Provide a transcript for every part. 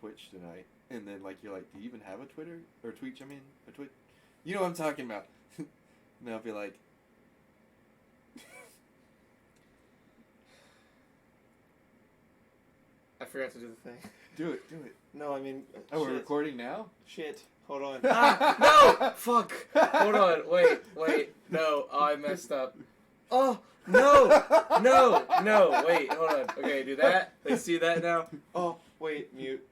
Twitch tonight, and then like you're like, do you even have a Twitter or Twitch? I mean, a Twitch. You know what I'm talking about. And I'll be like, I forgot to do the thing. do it. No, I mean. Oh, we're shit. recording now. Shit. Hold on. No! Fuck! Hold on. Wait. No. Oh, I messed up. Oh! No! Wait, hold on. Okay, do that. They see that now? Oh, wait, mute.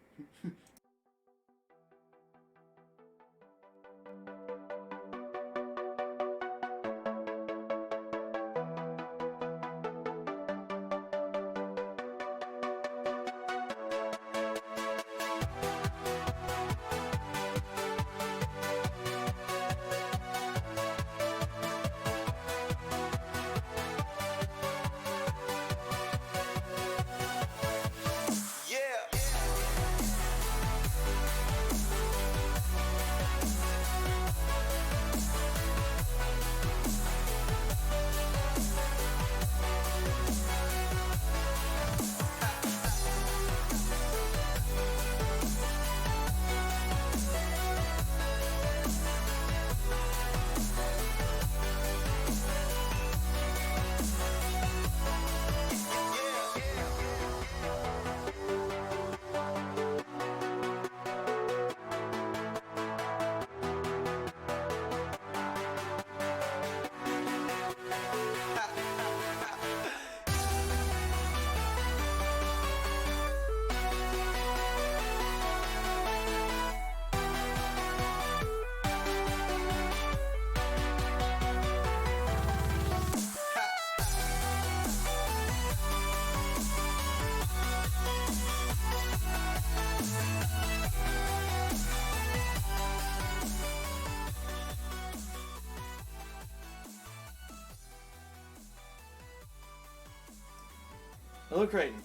Hello, Creighton.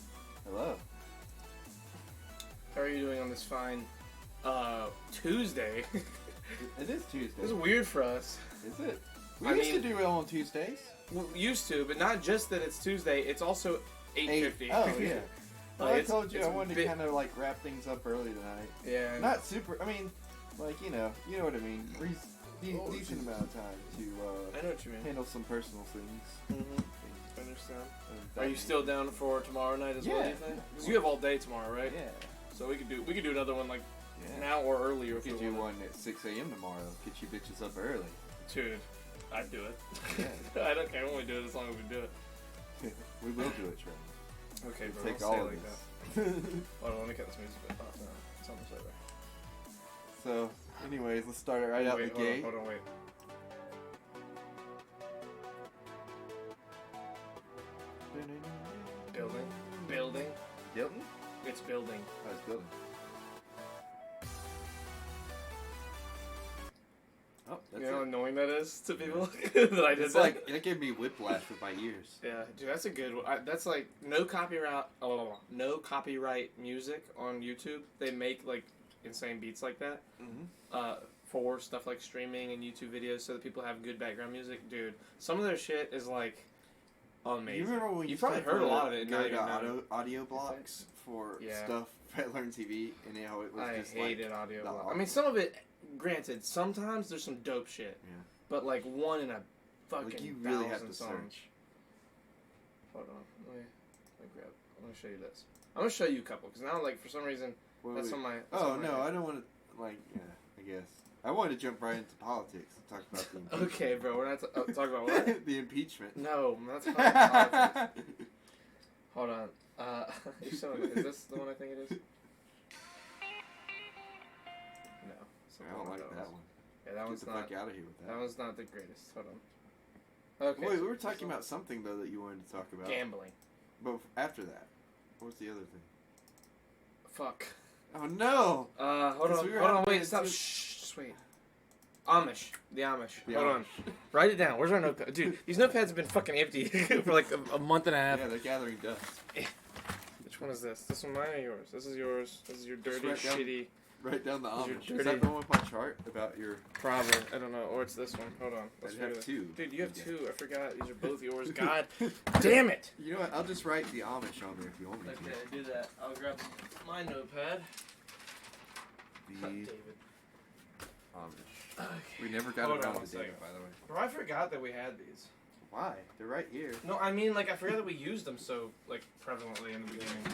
Hello. How are you doing on this fine, Tuesday? It is Tuesday. This is weird for us. Is it? We I used mean- to do it on Tuesdays. We used to, but not just that it's Tuesday, it's also 8:50. Oh yeah. Well, I Like, told you I it's wanted to bit- kind of like wrap things up early tonight. Yeah. Not super. I mean, like you know what I mean. Oh, Decent amount of time to I know what you mean. handle some personal things. Mm-hmm. I understand. And Are you still down for tomorrow night as well, Yeah. do you think? Because you have all day tomorrow, right? Yeah. So we could do another one like Yeah. now or earlier We if could you do want. one at 6 a.m. tomorrow. Get you bitches up early. Dude, I'd do it. Yeah. I don't care when we do it as long as we do it. We will do it, Trey. Okay, bro. Take Don't all say it of like this. that. Hold on, let me cut this music a bit off now. It's almost over. So, anyways, let's start it right out Wait, the gate. Hold on, wait. Building. Hilton? It's building. Oh, it's building. Oh, that's You know how it. annoying that is to people that I did It's that. like, that gave me whiplash with my ears. Yeah, dude, that's a good one. That's like no copyright. No copyright music on YouTube. They make like insane beats like that Mm-hmm. for stuff like streaming and YouTube videos, so that people have good background music. Dude, some of their shit is like amazing. You remember when You you probably heard a lot of it, Go now to you know. audio blocks for Yeah. stuff at Learn TV, and how it was I just hated like audio. the I mean, some of it. Granted, sometimes there's some dope shit, Yeah. but like one in a fucking Like you really have thousand to songs. search. Hold on, let me grab. I'm gonna show you this. I'm gonna show you a couple because now, like for some reason, What that's we- on my. that's Oh on my no, head. I don't want to like. Yeah, I guess I wanted to jump right into politics and talk about the impeachment. Okay, bro, we're not talking about what? The impeachment. No, that's not politics. Hold on. You're showing me. Is this the one I think it is? No. it's I don't one like of that those. one. Yeah, that Get one's the not. fuck out of here with that. That one's not the greatest. Hold on. Okay. Wait, so we were this talking one- about something though that you wanted to talk about. gambling. But after that, what was the other thing? Fuck. Oh no! Hold 'Cause on. we were Hold on. having Wait. it Stop. too- Shh. Just wait. Amish. The Amish. The Hold on. Write it down. Where's our notepad? Dude, these notepads have been fucking empty for like a month and a half. Yeah, they're gathering dust. Which one is this? This one mine or yours? This is yours. This is your dirty, write down- shitty. Write down the Those are Amish. Is dirty. that the one with my chart about your? Probably. I don't know. Or it's this one. Hold on. Let's I figure have this- two. Dude, you have Yeah. two. I forgot. These are both yours. God damn it. You know what? I'll just write the Amish on there if you want me to. Okay, do that. I'll grab my notepad. The David. Amish. Okay. We never got Hold on around one to David, second. by the way. Bro, I forgot that we had these. Why? They're right here. No, I mean, like, I forgot that we used them so, like, prevalently in the beginning.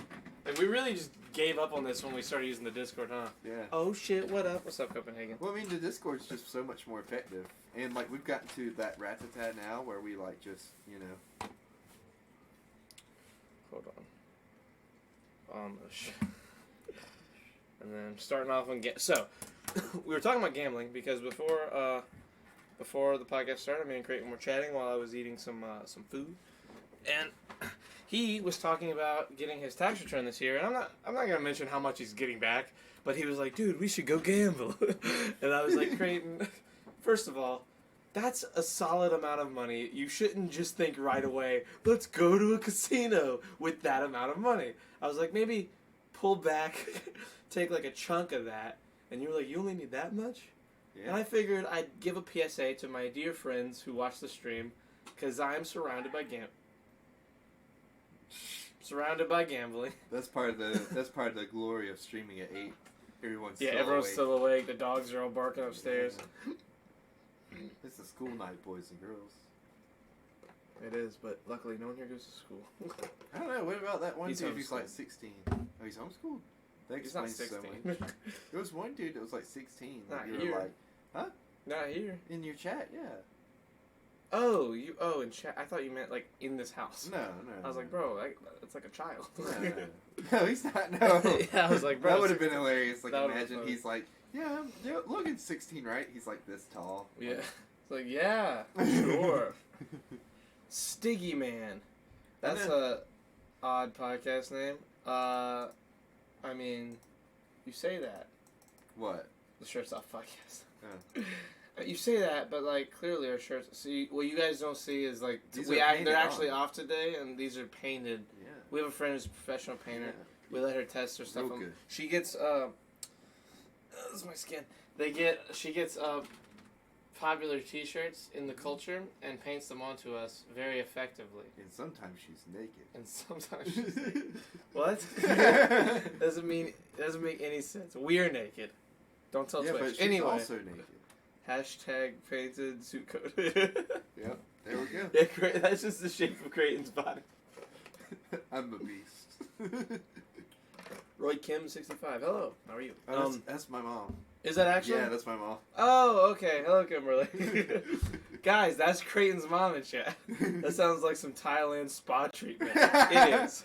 Like, we really just gave up on this when we started using the Discord, huh? Yeah. Oh, shit, what up? What's up, Copenhagen? Well, I mean, the Discord's just so much more effective. And, like, we've gotten to that rat-a-tat now where we, like, just, you know. Hold on. And then starting off on so we were talking about gambling because before the podcast started, me and Creighton were chatting while I was eating some food, and he was talking about getting his tax return this year. And I'm not gonna mention how much he's getting back, but he was like, "Dude, we should go gamble," and I was like, "Creighton, first of all, that's a solid amount of money. You shouldn't just think right away, let's go to a casino with that amount of money." I was like, maybe pull back, take like a chunk of that. And you were like, you only need that much? Yeah. And I figured I'd give a PSA to my dear friends who watch the stream, because I'm surrounded by gambling. That's part of the glory of streaming at 8. Everyone's Everyone's awake. still awake. The dogs are all barking upstairs. It's a school night, boys and girls. It is, but luckily no one here goes to school. I don't know. What about that one He's dude who's like homeschooled. 16? Oh, he's homeschooled? That He's not explains so 16. much. There was one dude that was like 16. Not you here. were like, Not here. in your chat, yeah. Oh, in chat. I thought you meant like in this house. No. I was like, bro, it's like a child. No, he's not. No. Yeah, I was like, bro. That would have been hilarious. Like, That would've imagine been he's like, yeah, Logan's 16, right? He's like this tall. Yeah. It's like, yeah, sure. Stiggy Man. That's a odd podcast name. I mean, you say that. What? The Shirts Off podcast. Oh. You say that, but like clearly our shirts. See, what you guys don't see is like These are painted they're actually on. off today, and these are painted. Yeah. We have a friend who's a professional painter. We let her test her stuff. Real good. She gets this is my skin. She gets popular T-shirts in the culture and paints them onto us very effectively. And sometimes she's naked. And sometimes she's what? doesn't make any sense. We're naked. Don't tell Yeah, Twitch. but she's Anyway, also naked. hashtag painted suit coat. Yep. There we go. Yeah, great. That's just the shape of Creighton's body. I'm a beast. Roy Kim 65. Hello. How are you? Oh, that's my mom. Is that actually? Yeah, that's my mom. Oh, okay. Hello, Kimberly. Guys, that's Creighton's mom in chat. That sounds like some Thailand spa treatment. It is.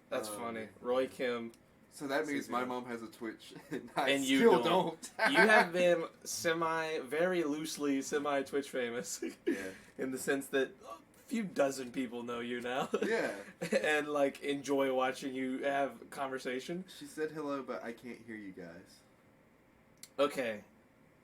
That's funny. Roy Kim. So that means my 65. mom has a Twitch, and I And you still don't. don't. You have been very loosely Twitch famous. Yeah. In the sense that a few dozen people know you now. Yeah. And like enjoy watching you have conversation. She said hello, but I can't hear you guys. Okay.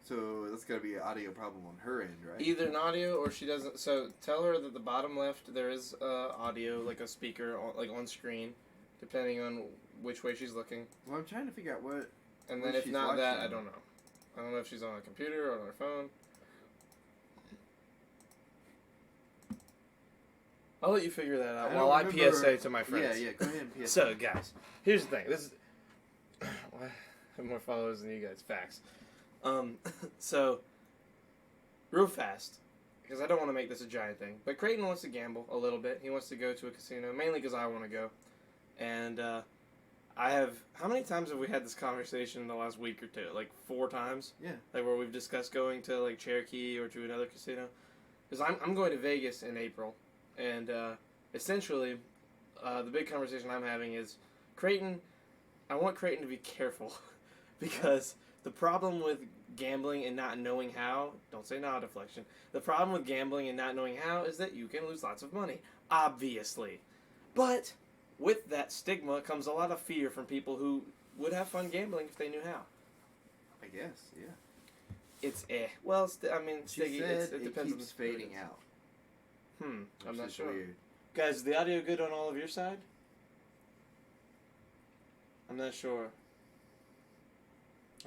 So that's gotta be an audio problem on her end, right? Either an audio or she doesn't. So tell her that the bottom left there is audio, like a speaker, on screen, depending on which way she's looking. Well, I'm trying to figure out what. And What then if she's not that, I watching. don't know. I don't know if she's on a computer or on her phone. I'll let you figure that out while I PSA to my friends. Yeah, go ahead and PSA. So, guys, here's the thing. This is... I have more followers than you guys. Facts. So, real fast, because I don't want to make this a giant thing, but Creighton wants to gamble a little bit. He wants to go to a casino, mainly because I want to go. And I have... How many times have we had this conversation in the last week or two? Like 4 times? Yeah. Like where we've discussed going to like Cherokee or to another casino. Because I'm going to Vegas in April. And essentially, the big conversation I'm having is Creighton. I want Creighton to be careful because the problem with gambling and not knowing how, don't say nah deflection. The problem with gambling and not knowing how is that you can lose lots of money, obviously. But with that stigma comes a lot of fear from people who would have fun gambling if they knew how. I guess, yeah. It's Well, I mean, She Stiggy, said it depends on keeps the fading out. I'm which not is sure. Weird. Guys, is the audio good on all of your side? I'm not sure.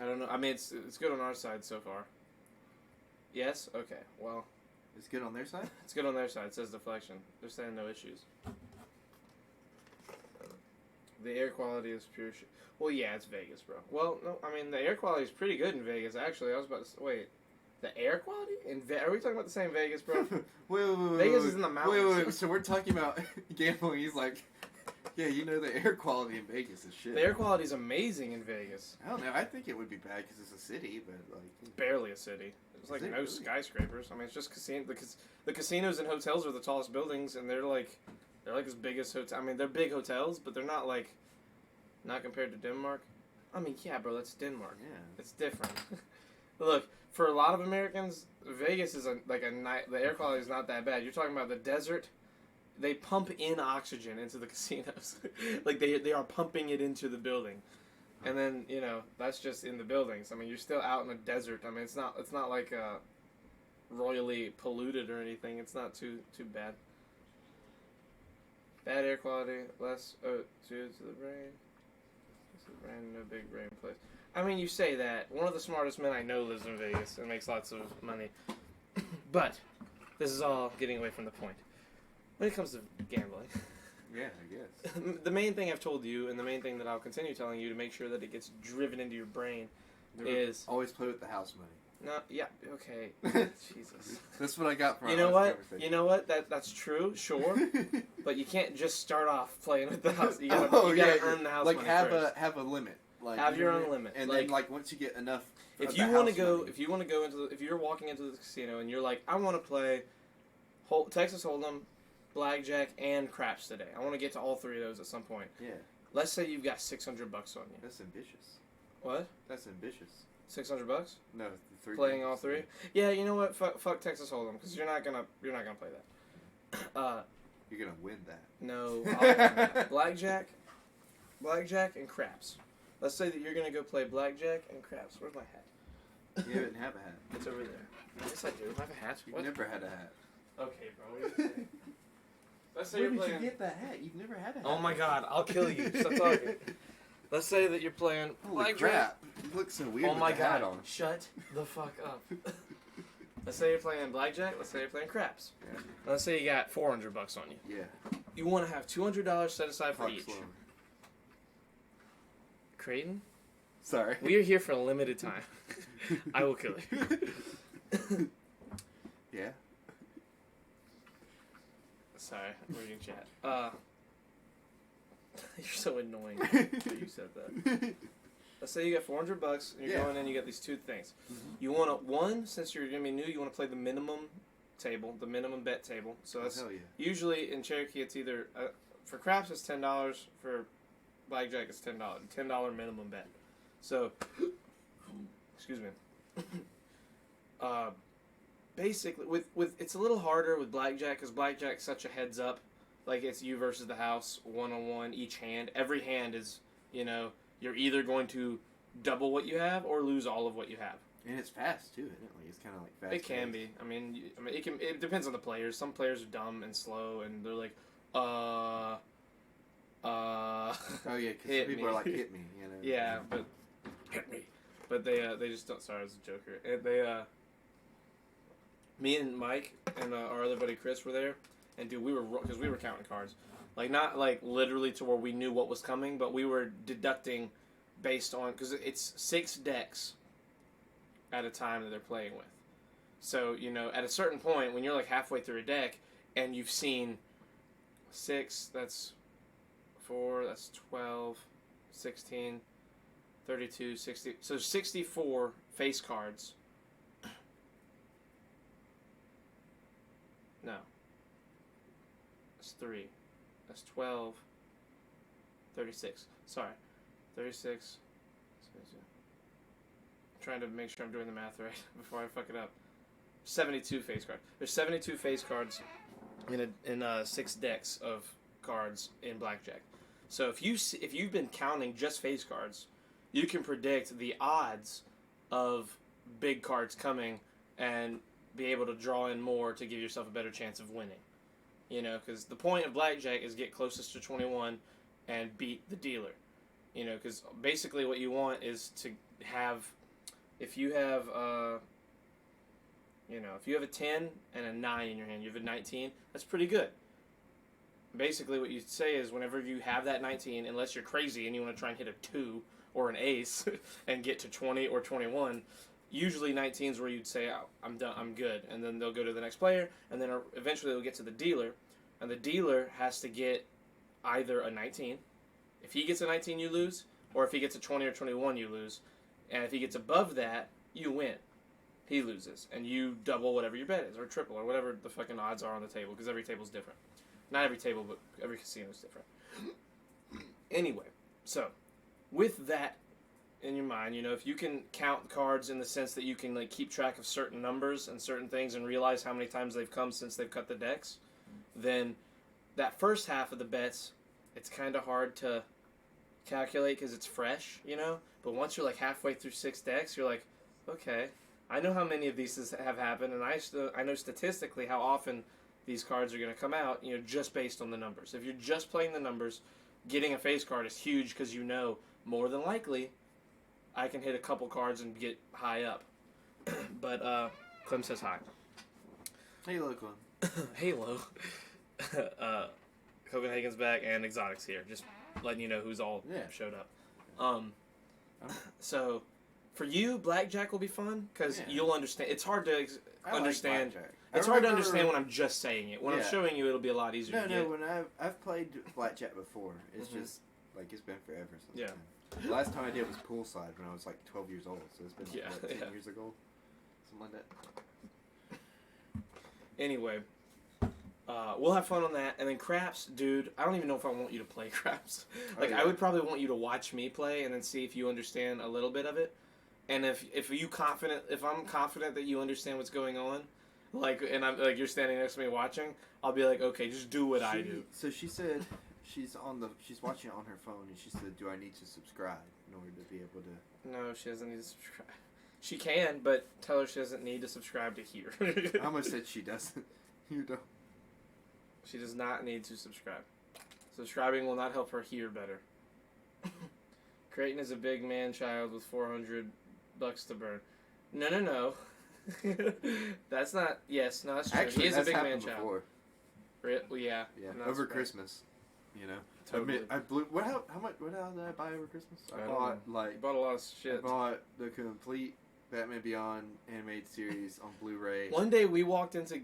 I don't know. I mean, it's good on our side so far. Yes? Okay. Well, It's good on their side? it's good on their side. It says deflection. They're saying no issues. The air quality is pure shit. Well, yeah, it's Vegas, bro. Well, no, I mean, the air quality is pretty good in Vegas, actually. I was about to wait. The air quality? Are we talking about the same Vegas, bro? wait, Vegas is in the mountains. Wait. So we're talking about gambling. He's like, yeah, you know the air quality in Vegas is shit. The air quality is amazing in Vegas. I don't know. I think it would be bad because it's a city, but like... It's barely a city. There's like Is it no really? skyscrapers. I mean, it's just casino. The casinos and hotels are the tallest buildings, and they're like as big as hotel. I mean, they're big hotels, but they're not compared to Denmark. I mean, yeah, bro, that's Denmark. Yeah. It's different. Look, for a lot of Americans, Vegas is the air quality is not that bad. You're talking about the desert. They pump in oxygen into the casinos. Like they are pumping it into the building. And then, that's just in the buildings. I mean, you're still out in the desert. I mean, it's not like royally polluted or anything. It's not too bad. Bad air quality, less O2 to the brain. Brain, no big brain place. I mean, you say that. One of the smartest men I know lives in Vegas and makes lots of money. But this is all getting away from the point. When it comes to gambling, Yeah, I guess. the main thing I've told you, and the main thing that I'll continue telling you to make sure that it gets driven into your brain, is always play with the house money. no. Yeah. Okay. Jesus. That's what I got from You know what? That's true. Sure. But you can't just start off playing with the house. You gotta earn the house like money have first. have a limit. Like Have your own limit. And Like, then like once you get enough. if of you the want to house go, money- if you're walking into the casino and you're like, I want to play Texas Hold'em, blackjack, and craps today. I want to get to all three of those at some point. Yeah, Let's say you've got $600 on you. that's ambitious. What? That's ambitious. $600? No, the three. Playing games. all three? Yeah. You know what? Fuck Texas Hold'em, because you're not gonna play that. You're gonna win that. No. I'll win that. Blackjack, and craps. Let's say that you're gonna go play blackjack and craps. Where's my hat? You didn't have a hat. It's over there. Yes, I do. I have a hat. You've What? never had a hat. Okay, bro. What are you saying? Let's say Where you're did playing. you get that hat? You've never had a hat. Oh my God! I'll kill you. Stop talking. Let's say that you're playing Holy blackjack. crap! You look so weird. Oh with my the hat God! on. Shut the fuck up. Let's say you're playing blackjack. Let's say you're playing craps. Yeah. Let's say you got $400 on you. Yeah. You want to have $200 set aside for Talk each. slower. Creighton, Sorry. we are here for a limited time. I will kill you. Yeah. Sorry, I'm reading chat. You're so annoying that you said that. Let's say you got $400 and you're Yeah. going in. You got these two things. Mhm. You want since you're gonna be new, you want to play the minimum table, the minimum bet table. So that's Hell yeah. usually in Cherokee. It's either for craps it's $10, for blackjack it's $10. $10 minimum bet. So, excuse me. Basically, with it's a little harder with blackjack because blackjack's such a heads up. Like it's you versus the house, 1-on-1 each hand. Every hand is, you're either going to double what you have or lose all of what you have. And it's fast too, isn't it? Like it's kind of like fast. It can be. I mean, it depends on the players. Some players are dumb and slow, and they're like, Oh yeah, because hit people me. are like hit me, yeah, but hit me. But they just don't. Sorry, I was a joker. And me and Mike and our other buddy Chris were there, and dude, we were counting cards, like not like literally to where we knew what was coming, but we were deducting based on because it's 6 decks at a time that they're playing with. So at a certain point when you're like halfway through a deck and you've seen 6, that's 4, that's 12, 16, 32, 60. So 64 face cards. No. That's 3. That's 12. 36. Sorry. 36. I'm trying to make sure I'm doing the math right before I fuck it up. 72 face cards. There's 72 face cards in 6 decks of cards in blackjack. So if you've been counting just face cards, you can predict the odds of big cards coming and be able to draw in more to give yourself a better chance of winning. Because the point of blackjack is get closest to 21 and beat the dealer. Because basically what you want is to have, if you have a 10 and a 9 in your hand, you have a 19, that's pretty good. basically what you say is whenever you have that 19, unless you're crazy and you want to try and hit a 2 or an ace and get to 20 or 21, usually 19 is where you'd say, oh, I'm done, I'm good. And then they'll go to the next player, and then eventually they'll get to the dealer, and the dealer has to get either a 19. If he gets a 19, you lose, or if he gets a 20 or 21, you lose. And if he gets above that, you win. He loses, and you double whatever your bet is, or triple, or whatever the fucking odds are on the table, because every table's different. Not every table, but every casino's different. Anyway, so, with that in your mind, you know, if you can count cards in the sense that you can, like, keep track of certain numbers and certain things and realize how many times they've come since they've cut the decks, then that first half of the bets, it's kind of hard to calculate because it's fresh, you know? But once you're, like, halfway through 6 decks, you're like, okay, I know how many of these have happened, and I know statistically how often these cards are going to come out, you know, just based on the numbers. If you're just playing the numbers, getting a face card is huge because you know, more than likely, I can hit a couple cards and get high up. But, Clem says hi. Halo, Clem. Halo. Copenhagen's back and Exotic's here. Just letting you know who's all showed up. So, for you, Blackjack will be fun because you'll understand. It's hard to understand. Like it's hard to understand when I'm just saying it. When I'm showing you, it'll be a lot easier to get. No, when I've played Blackjack before, it's just, like, it's been forever since then. The last time I did was poolside when I was, like, 12 years old, so it's been, 10 years ago? Something like that. Anyway, we'll have fun on that. And then Craps, dude, I don't even know if I want you to play Craps. Like, I would probably want you to watch me play and then see if you understand a little bit of it. And if I'm confident that you understand what's going on, like, and I'm like, you're standing next to me watching, I'll be like, okay, just do what I do. So she said she's watching it on her phone, and she said, "Do I need to subscribe in order to be able to?" No, she doesn't need to subscribe. She can, but tell her she doesn't need to subscribe to here. I almost said she doesn't. You don't. She does not need to subscribe. Subscribing will not help her hear better. Creighton is a big man-child with $400 to burn. No. That's not. Yes, no, that's true. Actually, he is a big happened man-child. before. Well, yeah. Over Christmas. You know, Totally. I blew. What did I buy over Christmas? I bought You bought a lot of shit. I bought the complete Batman Beyond animated series on Blu-ray. One day we walked into I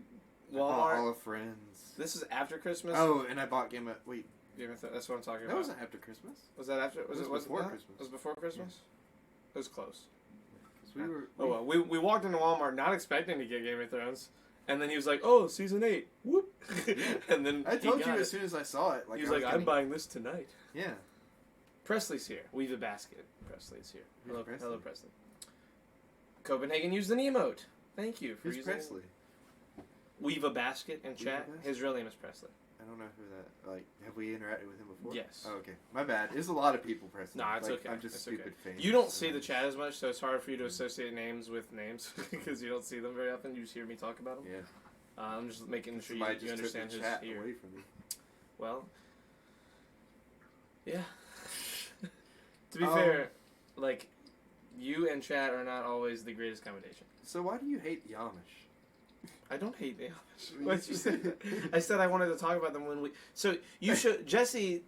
bought Walmart. All of Friends. This is after Christmas. Oh, and I bought Game of That's what I'm talking That about. wasn't after Christmas. Was that after? Was It was before Christmas. It was before Christmas. It was close. 'Cause we were. Oh well, we walked into Walmart not expecting to get Game of Thrones, and then he was like, "Oh, season 8, whoop!" And then I told he you got as it. soon as I saw it. Like, He was like, "I'm buying this tonight." Yeah. Presley's here. Weave a basket. Presley's here. Who's Presley? Hello, Presley. Copenhagen used an emote. Thank you for Who's using. Presley? Weave a basket in Weave a chat. basket? His real name is Presley. I don't know who that. Like, have we interacted with him before? Yes. Oh, okay. My bad. There's a lot of people, Presley. Nah, it's like, okay. I'm just It's stupid okay. famous. You don't see the chat as much, so it's hard for you to associate names with names because you don't see them very often. You just hear me talk about them. Yeah. I'm just making sure Somebody you just understand took who's the chat here. away from me. Well, yeah. To be fair, like, you and chat are not always the greatest combination. So why do you hate the Amish? I don't hate the Amish. What did you say? I said I wanted to talk about them when we. So you should Jesse.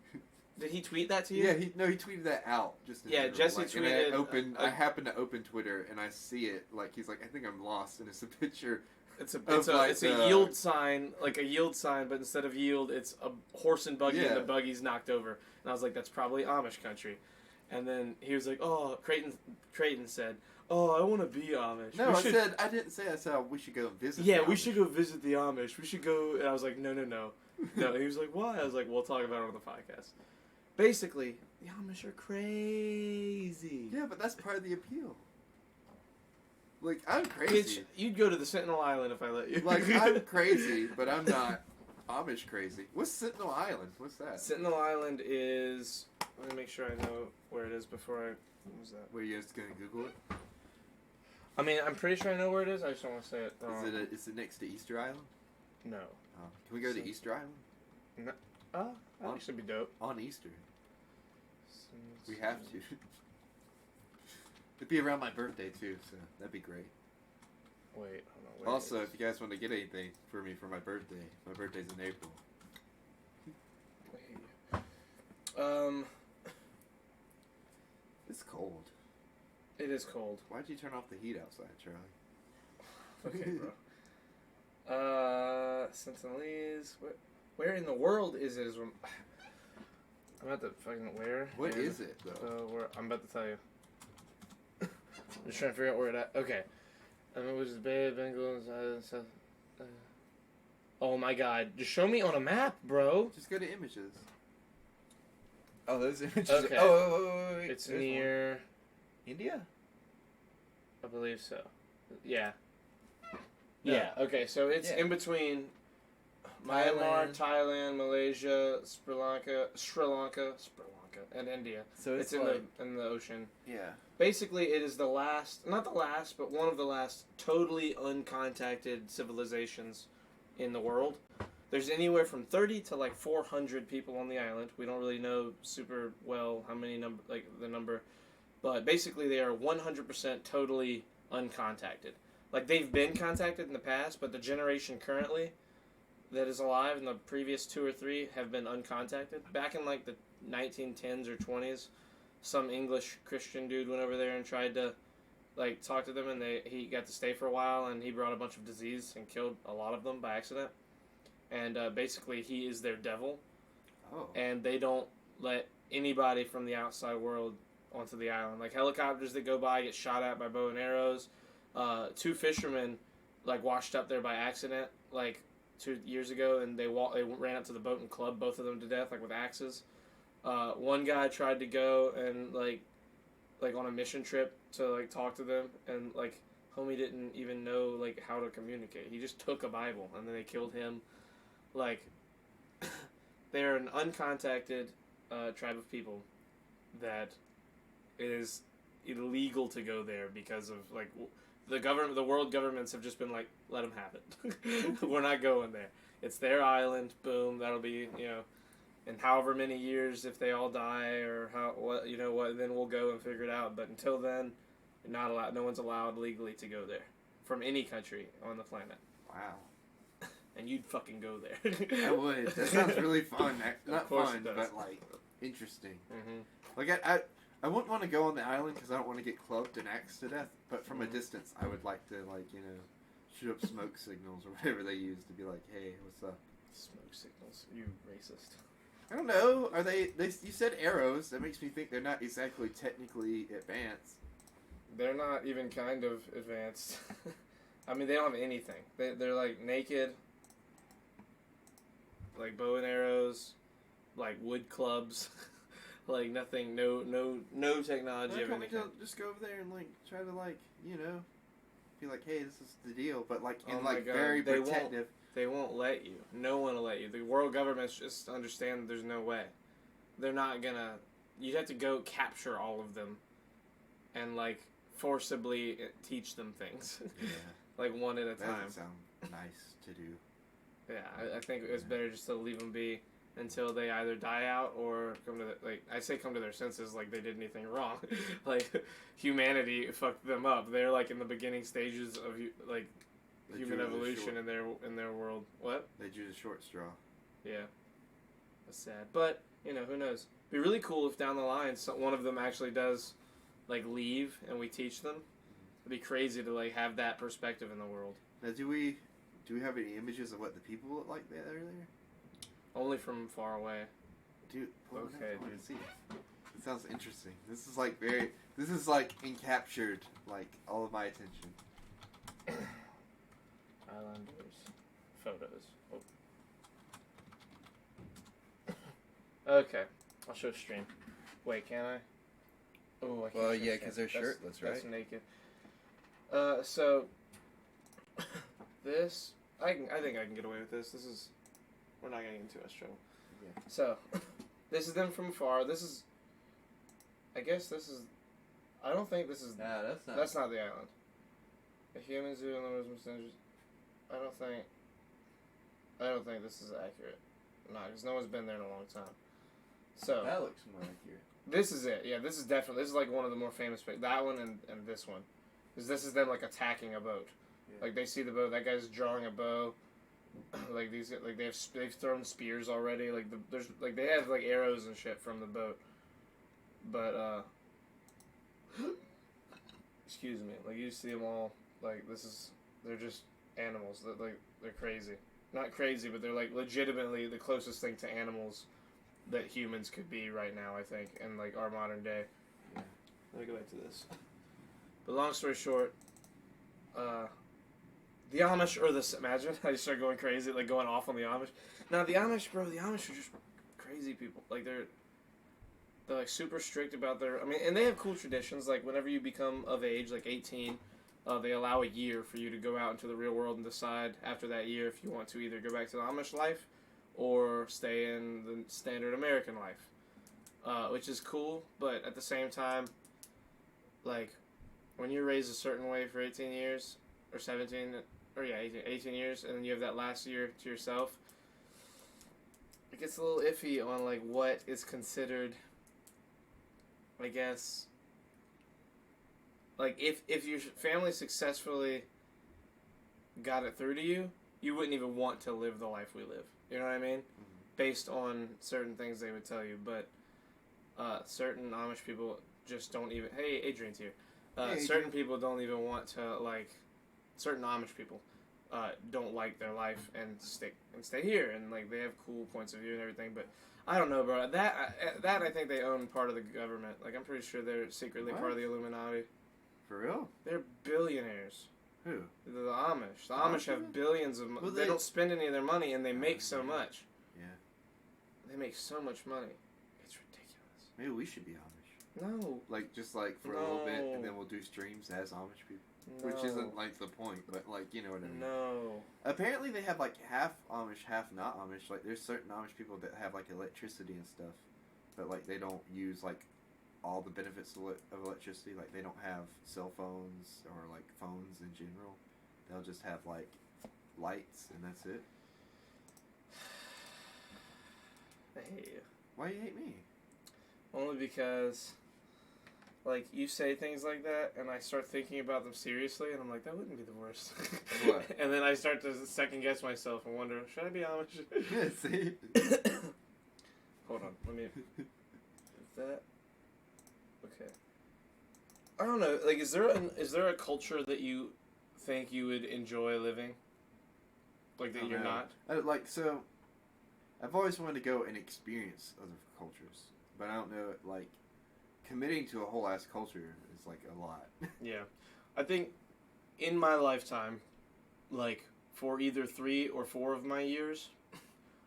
Did he tweet that to you? Yeah, he tweeted that out. Just in general. Jesse like, tweeted. And I happened to open Twitter and I see it. Like he's like, I think I'm lost, and it's a picture. It's a yield sign, like a yield sign, but instead of yield, it's a horse and buggy, and the buggy's knocked over. And I was like, that's probably Amish country. And then he was like, oh, Creighton said, oh, I want to be Amish. No, I didn't say. I said we should go and visit. Yeah, the we Amish. should go visit the Amish. We should go. And I was like, no. No. And he was like, why? I was like, we'll talk about it on the podcast. Basically, the Amish are crazy. Yeah, but that's part of the appeal. Like, I'm crazy. Bitch, you'd go to the Sentinel Island if I let you. Like, I'm crazy, but I'm not Amish crazy. What's Sentinel Island? What's that? Sentinel Island is. Let me make sure I know where it is before I. What was that? Were you guys gonna Google it? I mean, I'm pretty sure I know where it is. I just don't want to say it wrong. Is it next to Easter Island? No. Oh. Can we go to Easter Island? Oh, that actually be dope. On Easter. We have to. It'd be around my birthday too, so that'd be great. Wait, hold on. Also, if you guys want to get anything for me for my birthday, my birthday's in April. It's cold. It is cold. Why'd you turn off the heat outside, Charlie? Okay, bro. Sentinelese. Where in the world is it? I'm about to fucking where? What is it, though? I'm about to tell you. I'm just trying to figure out where it at. Okay. Which is Bay, Bengal, South. Oh my god. Just show me on a map, bro. Just go to images. Oh, those images. Okay. Wait. It's near India? I believe so. Yeah. Yeah. Okay, so it's in between Myanmar, Thailand, Malaysia, Sri Lanka, and India. So it's in the ocean. Yeah. Basically, it is not the last, but one of the last totally uncontacted civilizations in the world. There's anywhere from 30 to like 400 people on the island. We don't really know super well how many the number, but basically they are 100% totally uncontacted. Like they've been contacted in the past, but the generation currently that is alive in the previous 2 or 3 have been uncontacted. Back in like the 1910s or 20s, some English Christian dude went over there and tried to like talk to them, and he got to stay for a while, and he brought a bunch of disease and killed a lot of them by accident. And basically, he is their devil. Oh. And they don't let anybody from the outside world onto the island. Like helicopters that go by get shot at by bow and arrows. 2 fishermen like washed up there by accident like 2 years ago, and they ran up to the boat and clubbed both of them to death like with axes. One guy tried to go and like on a mission trip to like talk to them, and like homie didn't even know like how to communicate. He just took a Bible and then they killed him. Like they're an uncontacted tribe of people that it is illegal to go there because of like the world governments have just been like, let them have it. We're not going there. It's their island. Boom. That'll be, in however many years, if they all die or then we'll go and figure it out. But until then, not allowed. No one's allowed legally to go there from any country on the planet. Wow. And you'd fucking go there. I would. That sounds really fun. Not fun, but like interesting. Mm-hmm. Like I wouldn't want to go on the island because I don't want to get clubbed and axed to death. But from a distance, I would like to shoot up smoke signals or whatever they use to be like, hey, what's up? Smoke signals. You racist. I don't know. Are they? You said arrows. That makes me think they're not exactly technically advanced. They're not even kind of advanced. I mean, they don't have anything. They're like naked. Like bow and arrows, like wood clubs, like nothing, no technology of anything. Just go over there and like try to like be like, hey, this is the deal, but like in God, very protective. They won't let you. No one will let you. The world governments just understand that there's no way. They're not gonna. You'd have to go capture all of them, and like forcibly teach them things, yeah. like one at a time. That sound nice to do. Yeah, I think it's better just to leave them be until they either die out or come to their senses, like they did anything wrong. Like humanity fucked them up. They're like in the beginning stages of like human evolution in their world. What? They drew the short straw. Yeah, that's sad. But who knows? It'd be really cool if down the line one of them actually does like leave and we teach them. It'd be crazy to like have that perspective in the world. Now, do we have any images of what the people look like there earlier? Only from far away. Dude, okay, dude. See. It sounds interesting. This is like encaptured like all of my attention. Islanders. Photos. Oh. Okay. I'll show stream. Wait, can I? Oh, I can't. Well, yeah, because they're shirtless, right? That's naked. So this, I think I can get away with this. We're not getting into too much trouble. Yeah. So, this is them from afar. I don't think this is. Nah, that's not the island. The human zoo and the Muslim centers. I don't think this is accurate. No, because no one's been there in a long time. So that looks more accurate. This is it. Yeah, this is like one of the more famous. That one and this one, because this is them like attacking a boat. Yeah. Like they see the boat. That guy's drawing a bow. like these, like they've thrown spears already. Like there's like they have like arrows and shit from the boat, but excuse me, like you see them all. Like they're just animals. They're crazy. Not crazy, but they're like legitimately the closest thing to animals that humans could be right now. I think, in like our modern day. Yeah. Let me go back to this. But long story short, the Amish or the imagine I just start going crazy, like going off on the Amish. Now the Amish, bro, the Amish are just crazy people. Like they're like super strict about their. I mean, and they have cool traditions. Like whenever you become of age, like 18, they allow a year for you to go out into the real world and decide after that year if you want to either go back to the Amish life or stay in the standard American life, which is cool. But at the same time, like when you're raised a certain way for 18 years or 17. Or yeah, 18 years, and then you have that last year to yourself. It gets a little iffy on like what is considered, I guess. Like if your family successfully got it through to you, you wouldn't even want to live the life we live. You know what I mean? Mm-hmm. Based on certain things they would tell you, but certain Amish people just don't even. Hey, Adrian's here. Certain people don't even want to like. Certain Amish people don't like their life and stay here, and like they have cool points of view and everything. But I don't know, bro. That I think they own part of the government. Like I'm pretty sure they're secretly part of the Illuminati. For real? They're billionaires. Who? The Amish. The Amish have billions of money. They don't spend any of their money, and they make so much. Yeah. They make so much money. It's ridiculous. Maybe we should be Amish. No. Like just like for a little bit, and then we'll do streams as Amish people. No. Which isn't like the point, but like you know what I mean. No. Apparently they have like half Amish, half not Amish. Like there's certain Amish people that have like electricity and stuff, but like they don't use like all the benefits of electricity. Like they don't have cell phones or like phones in general. They'll just have like lights and that's it. I hate you. Why do you hate me? Only because. Like, you say things like that, and I start thinking about them seriously, and I'm like, that wouldn't be the worst. What? And then I start to second-guess myself and wonder, should I be Amish? Yeah, see? Hold on, let me... Is that... Okay. I don't know, like, is there a culture that you think you would enjoy living? Like, that you're not? So, I've always wanted to go and experience other cultures, but I don't know, like... Committing to a whole ass culture is like a lot. Yeah. I think in my lifetime, like for either 3 or 4 of my years,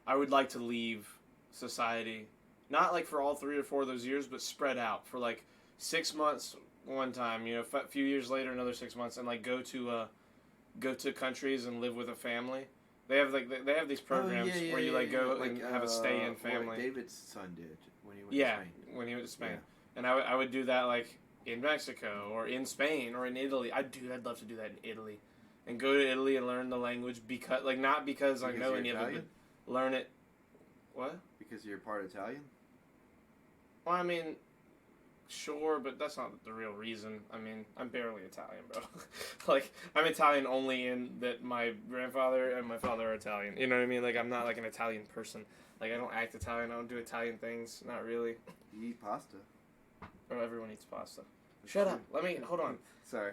I would like to leave society. Not like for all 3 or 4 of those years, but spread out for like 6 months one time, you know, a few years later another 6 months, and like go to countries and live with a family. They have these programs where you like go and have a stay in family. What David's son did when he went to Spain. When he went to Spain. Yeah. And I would do that like in Mexico or in Spain or in Italy. I'd love to do that in Italy, and go to Italy and learn the language not because I know any of it, but learn it. What? Because you're part Italian? Well, I mean, sure, but that's not the real reason. I mean, I'm barely Italian, bro. Like, I'm Italian only in that my grandfather and my father are Italian. You know what I mean? Like, I'm not like an Italian person. Like, I don't act Italian. I don't do Italian things. Not really. You eat pasta. Oh, everyone eats pasta. Shut up. Hold on. Sorry.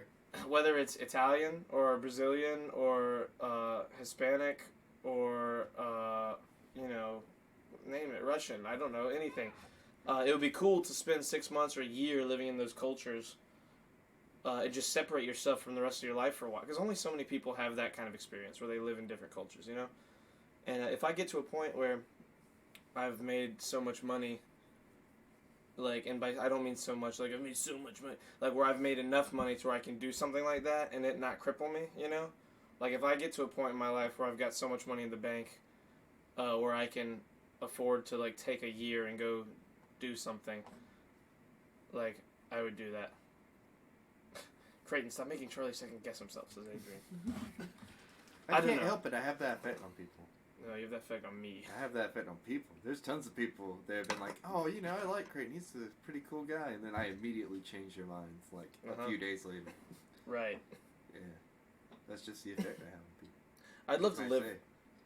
Whether it's Italian or Brazilian or Hispanic or, name it, Russian, I don't know, anything. It would be cool to spend 6 months or a year living in those cultures and just separate yourself from the rest of your life for a while. Because only so many people have that kind of experience where they live in different cultures, you know? And if I get to a point where I've made so much money... Like, and by I don't mean so much, like, I've made so much money. Like, where I've made enough money to where I can do something like that and it not cripple me, you know? Like, if I get to a point in my life where I've got so much money in the bank where I can afford to, like, take a year and go do something, like, I would do that. Creighton, stop making Charlie second-guess himself, says Adrian. I can't help it. I have that effect on people. No, you have that effect on me. I have that effect on people. There's tons of people that have been like, oh, you know, I like Creighton. He's a pretty cool guy. And then I immediately change their minds, like, a few days later. Right. Yeah. That's just the effect I have on people. I'd love to live...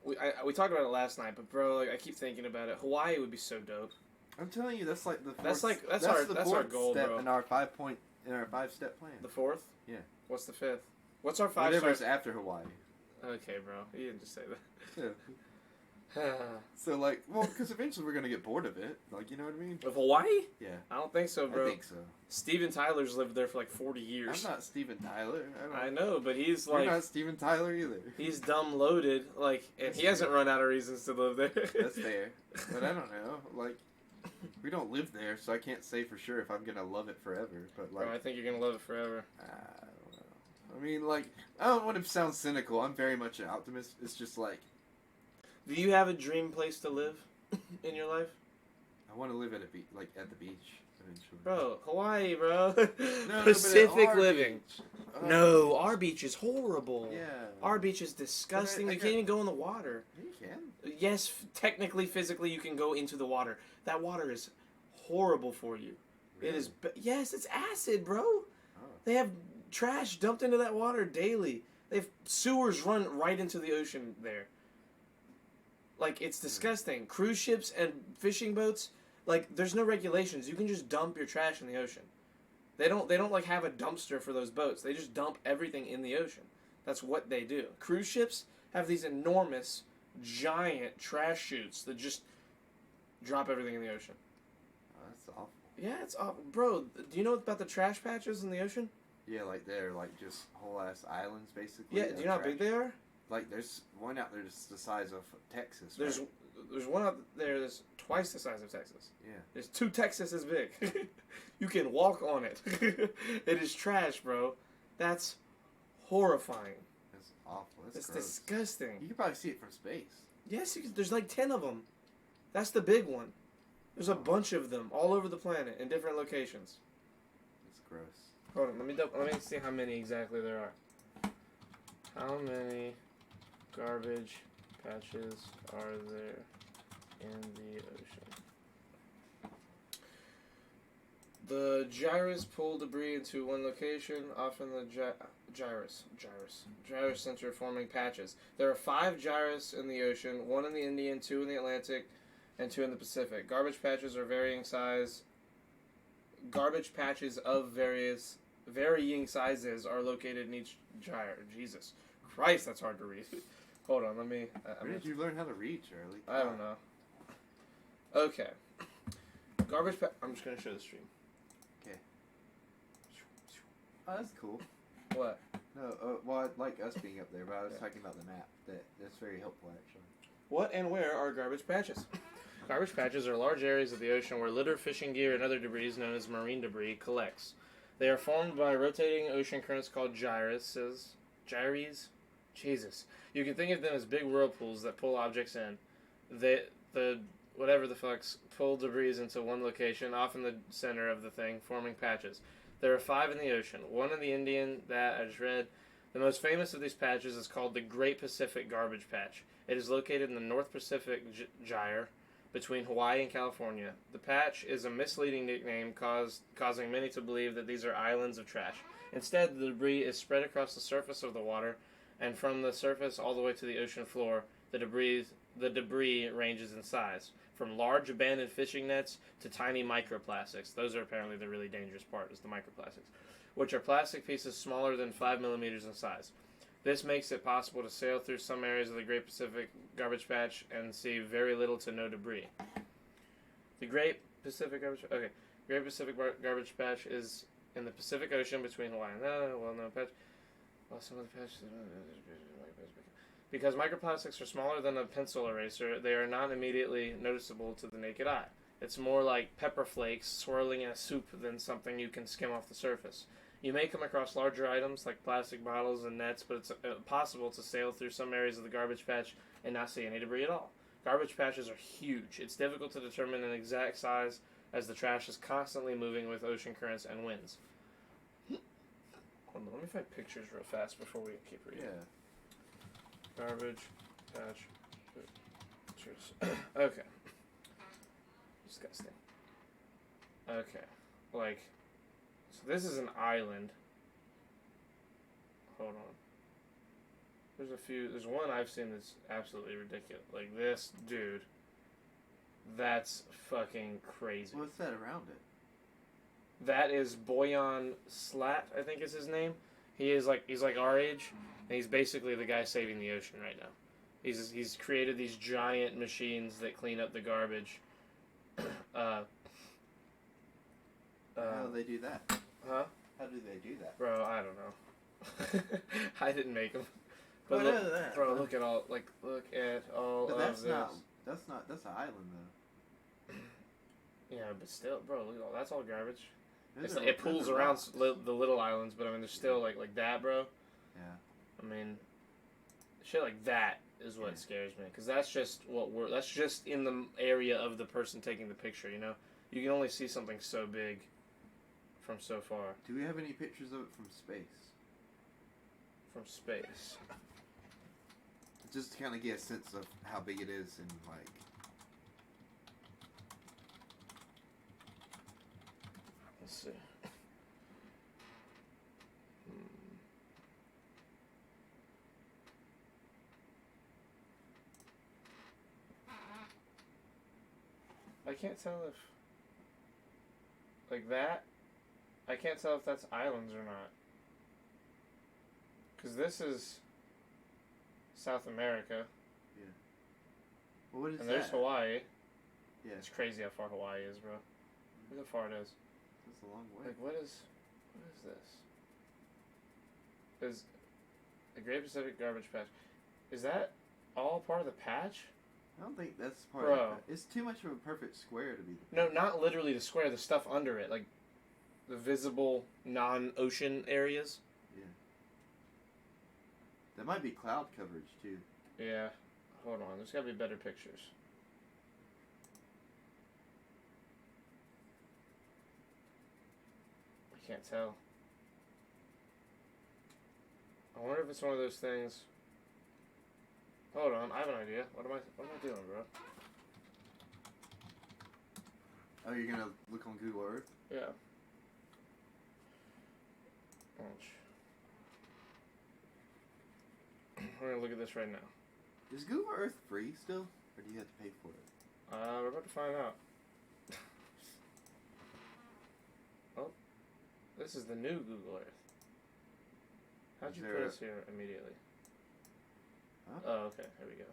we talked about it last night, but bro, like I keep thinking about it. Hawaii would be so dope. I'm telling you, that's like the That's fourth our goal, step bro. in our 5-step plan. The fourth? Yeah. What's the fifth? What's our 5 Whatever's stars? after Hawaii. Okay, bro. You didn't just say Yeah. that. So like, well, because eventually we're gonna get bored of it. Like, you know what I mean? Of Hawaii? Yeah. I don't think so, bro. I think so. Steven Tyler's lived there for like 40 years. I'm not Steven Tyler. I know, but he's You're like not Steven Tyler either. he's dumb loaded, like, and That's he hasn't fair. run out of reasons to live there. That's fair. But I don't know. Like, we don't live there, so I can't say for sure if I'm gonna love it forever. But like, Bro, I think you're gonna love it forever. I don't know. I mean, like, I don't want to sound cynical. I'm very much an optimist. It's just like, Do you have a dream place to live in your life? I want to live at at the beach eventually. Bro, Hawaii, bro. No, but at Pacific our living. beach. No, our beach is horrible. Yeah. Our beach is disgusting. I You can't even go in the water. You can. Yes, technically, physically, you can go into the water. That water is horrible for you. Really? It is. Yes, it's acid, bro. Oh. They have trash dumped into that water daily. They have sewers run right into the ocean there. Like, it's disgusting. Cruise ships and fishing boats, like, there's no regulations. You can just dump your trash in the ocean. They don't like have a dumpster for those boats. They just dump everything in the ocean. That's what they do. Cruise ships have these enormous, giant trash chutes that just drop everything in the ocean. Oh, that's awful. Yeah, it's awful. Bro, do you know about the trash patches in the ocean? Yeah, like they're like just whole ass islands basically. Yeah, do you know how big they are? Like there's one out there that's the size of Texas. There's right? there's one out there that's twice the size of Texas. Yeah. There's 2 Texas as big. You can walk on it. It is trash, bro. That's horrifying. That's awful. That's It's gross. disgusting. You can probably see it from space. Yes, there's like 10 of them. That's the big one. There's a bunch of them all over the planet in different locations. It's gross. Hold on, let me see how many exactly there are. How many garbage patches are there in the ocean? The gyrus pull debris into one location, often the gyrus center forming patches. There are 5 gyrus in the ocean, 1 in the Indian, 2 in the Atlantic, and 2 in the Pacific. Garbage patches are varying size. Garbage patches of varying sizes are located in each gyre. Jesus Christ, that's hard to read. Hold on, let me. Where did you learn how to read, Charlie? I don't know. Okay. Garbage patch. I'm just gonna show the stream. Oh, that's cool. What? No, well, I like us being up there, but I was talking about the map. That's very helpful, actually. What and where are garbage patches? Garbage patches are large areas of the ocean where litter, fishing gear, and other debris known as marine debris collects. They are formed by rotating ocean currents called gyres. Gyres? Jesus. You can think of them as big whirlpools that pull objects in. The whatever the fucks pull debris into one location, often the center of the thing, forming patches. There are 5 in the ocean. 1 in the Indian that I just read. The most famous of these patches is called the Great Pacific Garbage Patch. It is located in the North Pacific Gyre between Hawaii and California. The patch is a misleading nickname causing many to believe that these are islands of trash. Instead, the debris is spread across the surface of the water, and from the surface all the way to the ocean floor, the debris ranges in size, from large abandoned fishing nets to tiny microplastics. Those are apparently the really dangerous part, is the microplastics, which are plastic pieces smaller than 5 millimeters in size. This makes it possible to sail through some areas of the Great Pacific Garbage Patch and see very little to no debris. The Great Pacific Garbage Patch is in the Pacific Ocean between Hawaii and well-known patch. Well, some of the patches. Because microplastics are smaller than a pencil eraser, they are not immediately noticeable to the naked eye. It's more like pepper flakes swirling in a soup than something you can skim off the surface. You may come across larger items like plastic bottles and nets, but it's possible to sail through some areas of the garbage patch and not see any debris at all. Garbage patches are huge. It's difficult to determine an exact size as the trash is constantly moving with ocean currents and winds. Hold on, let me find pictures real fast before we keep reading. Yeah. Garbage patch pictures. Okay. Disgusting. Okay. Like, so this is an island. Hold on. There's a few. There's one I've seen that's absolutely ridiculous. Like this dude. That's fucking crazy. What's that around it? That is Boyan Slat, I think is his name. He's like our age, and he's basically the guy saving the ocean right now. He's created these giant machines that clean up the garbage. How do they do that? Huh? How do they do that? Bro, I don't know. I didn't make them. But What look, is that? bro, look at all of That's this. That's an island though. Yeah, but still, bro, look at all. That's all garbage. Those It pulls are around rocks. the little islands, but I mean, there's still like that, bro. Yeah. I mean, shit like that is what scares me, because that's just that's just in the area of the person taking the picture. You know, you can only see something so big from so far. Do we have any pictures of it from space? From space. Just to kind of get a sense of how big it is and like. Let's see. I can't tell if like that. I can't tell if that's islands or not. Because this is South America. Yeah. Well, what is And that? there's Hawaii. Yeah. It's crazy how far Hawaii is, bro. Look how far it is. That's a long way. Like, what is this? Is the Great Pacific Garbage Patch? Is that all part of the patch? I don't think that's part Bro. of it. It's too much of a perfect square to be. No, not literally the square. The stuff under it, like the visible non-ocean areas. Yeah. That might be cloud coverage too. Yeah. Hold on. There's gotta be better pictures. I can't tell. I wonder if it's one of those things. Hold on, I have an idea. What am I doing, bro? Oh, you're gonna look on Google Earth? Yeah. Ouch. We're gonna look at this right now. Is Google Earth free still, or do you have to pay for it? We're about to find out. Oh, this is the new Google Earth. How'd you put us here immediately? Huh? Oh, okay. Here we go.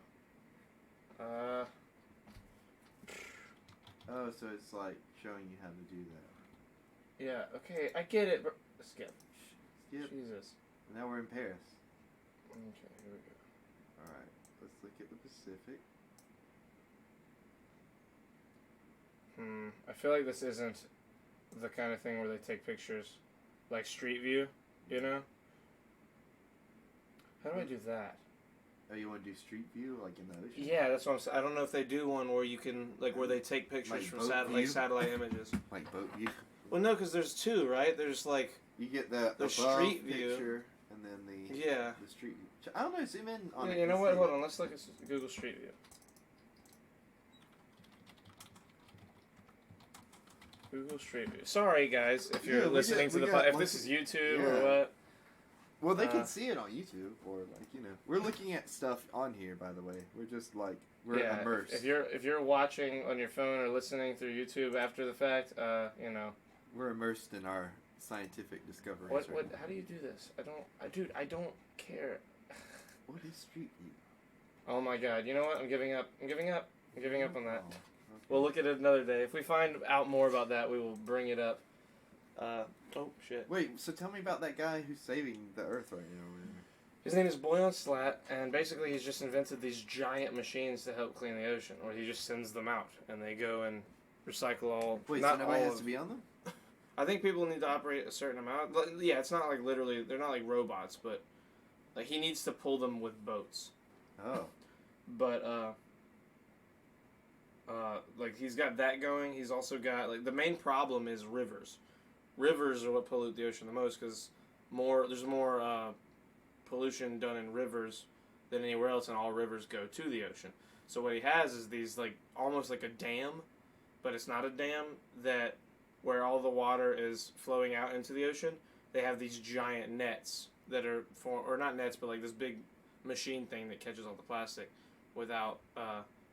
Oh, so it's like showing you how to do that. Yeah. Okay, I get it. Bro. Skip. Skip. Jesus. Now we're in Paris. Okay, here we go. Alright, let's look at the Pacific. I feel like this isn't the kind of thing where they take pictures like Street View, you know? How do I do that? Oh, you want to do Street View, like in the ocean? Yeah, that's what I'm saying. I don't know if they do one where you can, like, where they take pictures Like from boat satellite view? images. Like boat view? Well, no, because there's two, right? There's, like... You get the above Street View. picture, and then the Street View. I don't know, zoom in on Yeah, it. you know and what? see Hold it. on, let's look at Google Street View. Google Street View. Sorry, guys, if you're listening to the podcast. If this is YouTube or what. Well, they can see it on YouTube, or like we're looking at stuff on here. By the way, we're just like we're immersed. If you're watching on your phone or listening through YouTube after the fact, we're immersed in our scientific discoveries. What? Right now. How do you do this? I don't care. What is Street View? Oh my God! You know what? I'm giving up. I'm giving up on that. Oh, okay. We'll look at it another day. If we find out more about that, we will bring it up. Oh shit. Wait, so tell me about that guy who's saving the Earth right now. His name is Boyan Slat, and basically he's just invented these giant machines to help clean the ocean, or he just sends them out, and they go and recycle all. Wait, not so nobody all has to be on them? I think people need to operate a certain amount. Yeah, it's not like literally, they're not like robots, but like he needs to pull them with boats. Oh. But like he's got that going. He's also got like the main problem is rivers. Rivers are what pollute the ocean the most because there's more pollution done in rivers than anywhere else, and all rivers go to the ocean. So what he has is these like almost like a dam, but it's not a dam that where all the water is flowing out into the ocean. They have these giant nets that are or not nets, but like this big machine thing that catches all the plastic without.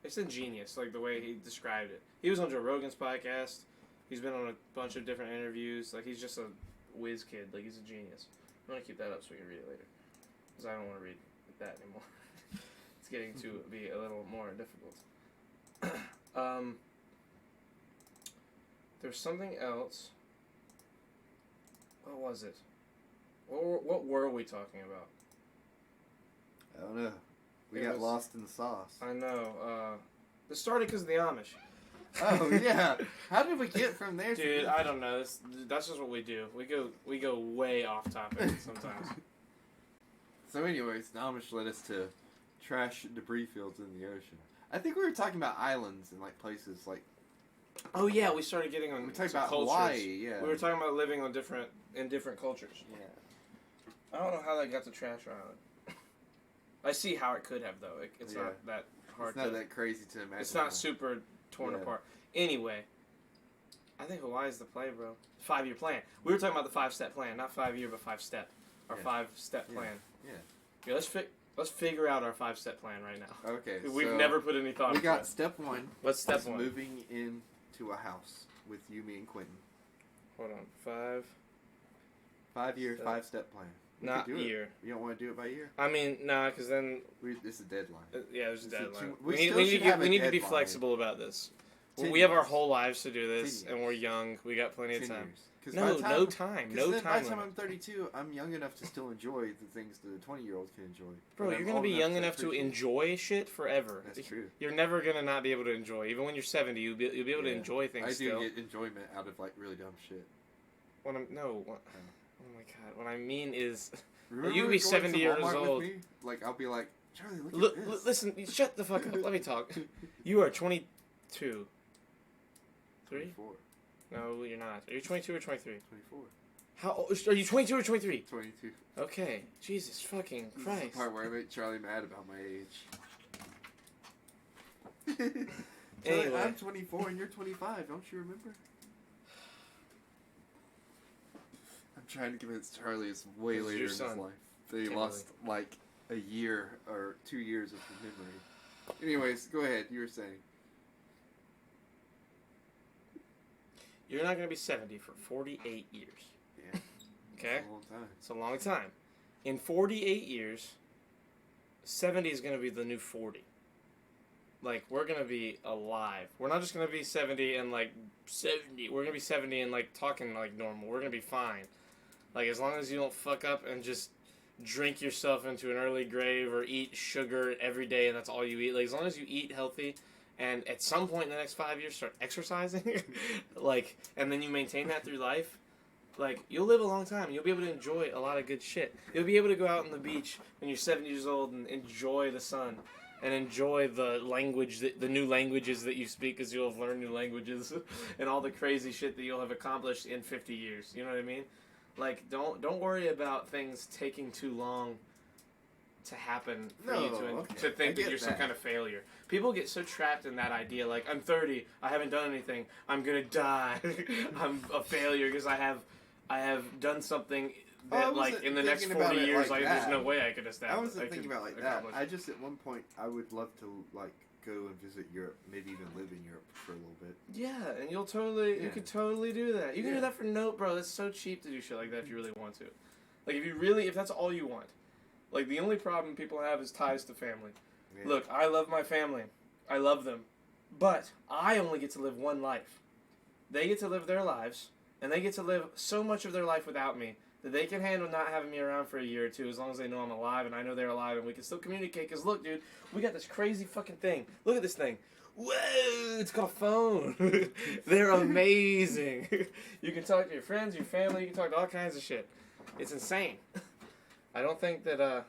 It's ingenious, like the way he described it. He was on Joe Rogan's podcast. He's been on a bunch of different interviews. Like, he's just a whiz kid. Like, he's a genius. I'm gonna keep that up so we can read it later, because I don't want to read that anymore. It's getting to be a little more difficult. There's something else. What was it? What were we talking about? I don't know. We got lost in the sauce. I know. This started because of the Amish. Oh yeah. How did we get from there? Dude, I don't know. That's just what we do. We go way off topic sometimes. So, anyways, the Amish led us to trash debris fields in the ocean. I think we were talking about islands and like places like. Oh yeah, we started getting on. We talked about cultures. Hawaii. Yeah. We were talking about living on different cultures. Yeah. I don't know how that got to Trash Island. I see how it could have though. It's not that hard. It's not that crazy to imagine. It's not super torn apart. Anyway, I think Hawaii's the play, bro. 5-year plan. We were talking about the 5-step plan, not 5-year, but 5-step. Our 5-step plan. Yeah. Let's figure out our 5-step plan right now. Okay. We've never put any thought. We got step 1. What's step 1? Moving into a house with you, me, and Quentin. Hold on. 5-year, 5-step plan. Not year. You don't want to do it by year? I mean, nah, because then... It's a deadline. Yeah, there's a deadline. We need to be flexible about this. We have our whole lives to do this, and we're young. We got plenty of time. No time. By the time I'm 32, I'm young enough to still enjoy the things that a 20-year-old can enjoy. Bro, you're going to be young enough to enjoy shit forever. That's true. You're never going to not be able to enjoy. Even when you're 70, you'll be able to enjoy things still. I do get enjoyment out of, like, really dumb shit. Oh my God. What I mean is... Remember you could be 70 years old. Like, I'll be like, Charlie, look at this. Listen, shut the fuck up. Let me talk. You are 22. 24. No, you're not. Are you 22 or 23? 24. How old? Are you 22 or 23? 22. Okay. Jesus fucking Christ. This is the part where I make Charlie mad about my age. Anyway. I'm 24 and you're 25. Don't you remember? I'm trying to convince Charlie it's way later in his life that he lost like a year or 2 years of memory. Anyways, go ahead. You were saying. You're not going to be 70 for 48 years. Yeah. Okay? That's a long time. It's a long time. In 48 years, 70 is going to be the new 40. Like, we're going to be alive. We're not just going to be 70 and, like, 70. We're going to be 70 and, like, talking like normal. We're going to be fine. Like, as long as you don't fuck up and just drink yourself into an early grave or eat sugar every day and that's all you eat. Like, as long as you eat healthy and at some point in the next 5 years start exercising, like, and then you maintain that through life, like, you'll live a long time. You'll be able to enjoy a lot of good shit. You'll be able to go out on the beach when you're 70 years old and enjoy the sun and enjoy the language, the new languages that you speak, because you'll have learned new languages and all the crazy shit that you'll have accomplished in 50 years. You know what I mean? Like, don't worry about things taking too long to happen for you to think that you're some kind of failure. People get so trapped in that idea, like, I'm 30, I haven't done anything, I'm gonna die, I'm a failure because I have done something that, like, in the next 40 years, like, there's no way I could establish. I wasn't thinking about it like that. I just, at one point, I would love to, like, go and visit Europe, maybe even live in Europe for a little bit. Yeah, and you could totally do that. You can do that for bro, that's so cheap to do shit like that if you really want to. Like, if that's all you want. Like, the only problem people have is ties to family. Yeah. Look, I love my family. I love them. But I only get to live one life. They get to live their lives, and they get to live so much of their life without me that they can handle not having me around for a year or two as long as they know I'm alive and I know they're alive and we can still communicate. Because, look, dude, we got this crazy fucking thing. Look at this thing. Whoa, it's called a phone. They're amazing. You can talk to your friends, your family, you can talk to all kinds of shit. It's insane. I don't think that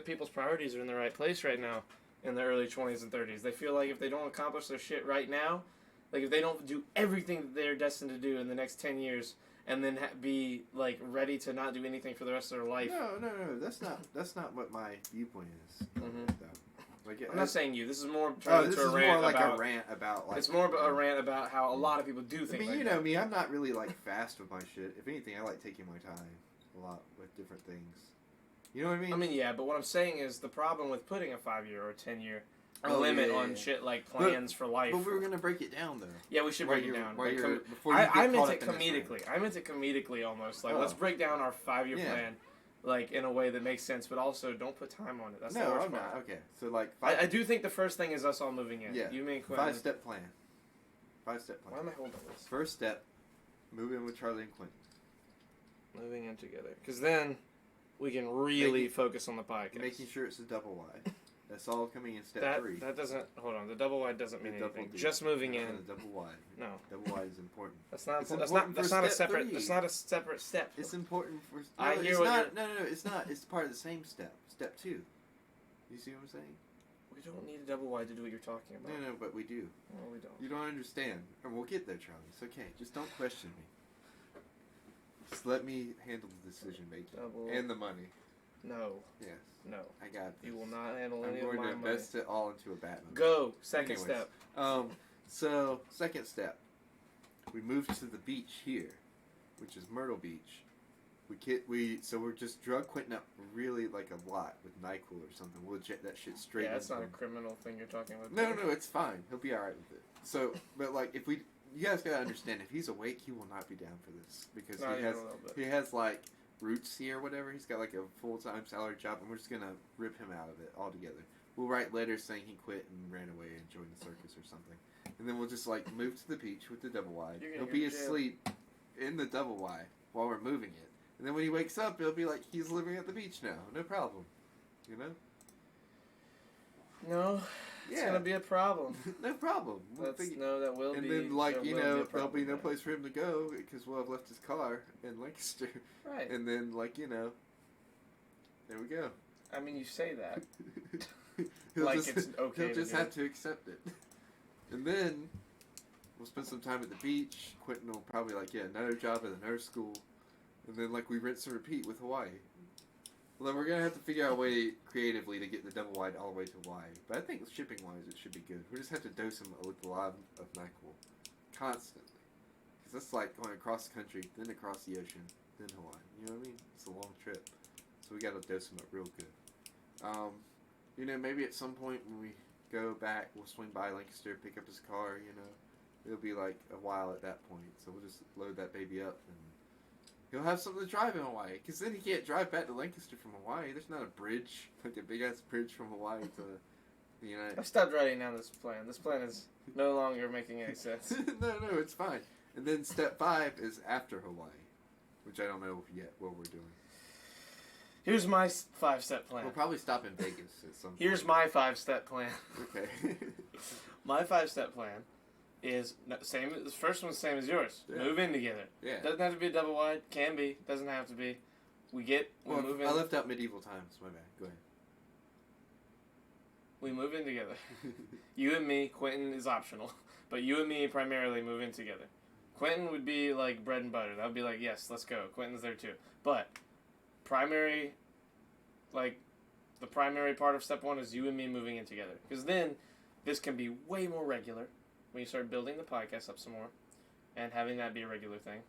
people's priorities are in the right place right now in their early 20s and 30s. They feel like if they don't accomplish their shit right now, like if they don't do everything that they're destined to do in the next 10 years and then be like ready to not do anything for the rest of their life. No. That's not what my viewpoint is. Mm-hmm. Like, I'm not saying you. This is more a rant about like. It's more of a rant about how a lot of people do things. I mean, you know me. I'm not really like fast with my shit. If anything, I like taking my time a lot with different things. You know what I mean? I mean, yeah, but what I'm saying is the problem with putting a 5-year or 10-year limit on shit like plans for life. But we were gonna break it down though. Yeah, we should break it down. I meant it comedically. I meant it comedically almost. Like, let's break down our 5-year plan, like in a way that makes sense, but also don't put time on it. That's the worst part. Okay, so like I do think the first thing is us all moving in. Yeah. You mean Quentin? 5-step plan. 5-step plan. Why am I holding this? First step, move in with Charlie and Quentin. Moving in together, because then we can really focus on the podcast. Making sure it's a double wide. That's all coming in step 3. That doesn't. Hold on. The double wide doesn't mean anything. Just moving in. The double wide. No. Double wide is important. That's not. That's not a separate. 3. That's not a separate step. It's important for. I hear what No, it's not. It's part of the same step. Step 2. You see what I'm saying? We don't need a double wide to do what you're talking about. No, but we do. No, we don't. You don't understand, and we'll get there, Charlie. It's okay. Just don't question me. Just let me handle the decision making and the money. No. Yes. No. I got this. You will not handle any of my money. I'm going to invest it all into a Batman. Go. Second step. So, second step. We moved to the beach here, which is Myrtle Beach. So we're just drug Quentin up really like a lot with NyQuil or something. We'll jet that shit straight. Yeah, that's not a criminal thing you're talking about. No, it's fine. He'll be alright with it. So, but like if you guys gotta understand, if he's awake, he will not be down for this because he has like roots here or whatever. He's got like a full-time salary job, and we're just gonna rip him out of it altogether. We'll write letters saying he quit and ran away and joined the circus or something, and then we'll just like move to the beach with the double wide. He'll be asleep in the double wide while we're moving it, and then when he wakes up, it'll be like he's living at the beach now, no problem, you know? No. It's gonna be a problem. No problem. That will be. And then, like, there'll be no place for him to go because we'll have left his car in Lancaster. Right. And then, like, there we go. I mean, you say that. It's okay. He'll just have to accept it. And then we'll spend some time at the beach. Quentin will probably another job at a nurse school, and then we rinse and repeat with Hawaii. Well, then we're gonna have to figure out a way creatively to get the double wide all the way to Hawaii. But I think shipping wise, it should be good. We just have to dose him with a lot of NyQuil constantly, because that's like going across the country, then across the ocean, then Hawaii. You know what I mean? It's a long trip, so we gotta dose him up real good. Maybe at some point when we go back, we'll swing by Lancaster, pick up his car. It'll be like a while at that point, so we'll just load that baby up and. He'll have something to drive in Hawaii, because then he can't drive back to Lancaster from Hawaii. There's not a bridge, like a big-ass bridge from Hawaii to the United States. I stopped writing down this plan. This plan is no longer making any sense. No, it's fine. And then step 5 is after Hawaii, which I don't know yet what we're doing. Here's my 5-step plan. We'll probably stop in Vegas at some point. Here's my 5-step plan. Okay. My 5-step plan is same. The first one's the same as yours. Yeah. Move in together. Yeah. Doesn't have to be a double wide. Can be. Doesn't have to be. We move in. I left out medieval times. My bad. Go ahead. We move in together. You and me. Quentin is optional, but you and me primarily move in together. Quentin would be like bread and butter. That would be like, yes, let's go. Quentin's there too. But the primary part of step 1 is you and me moving in together, because then this can be way more regular. When you start building the podcast up some more and having that be a regular thing.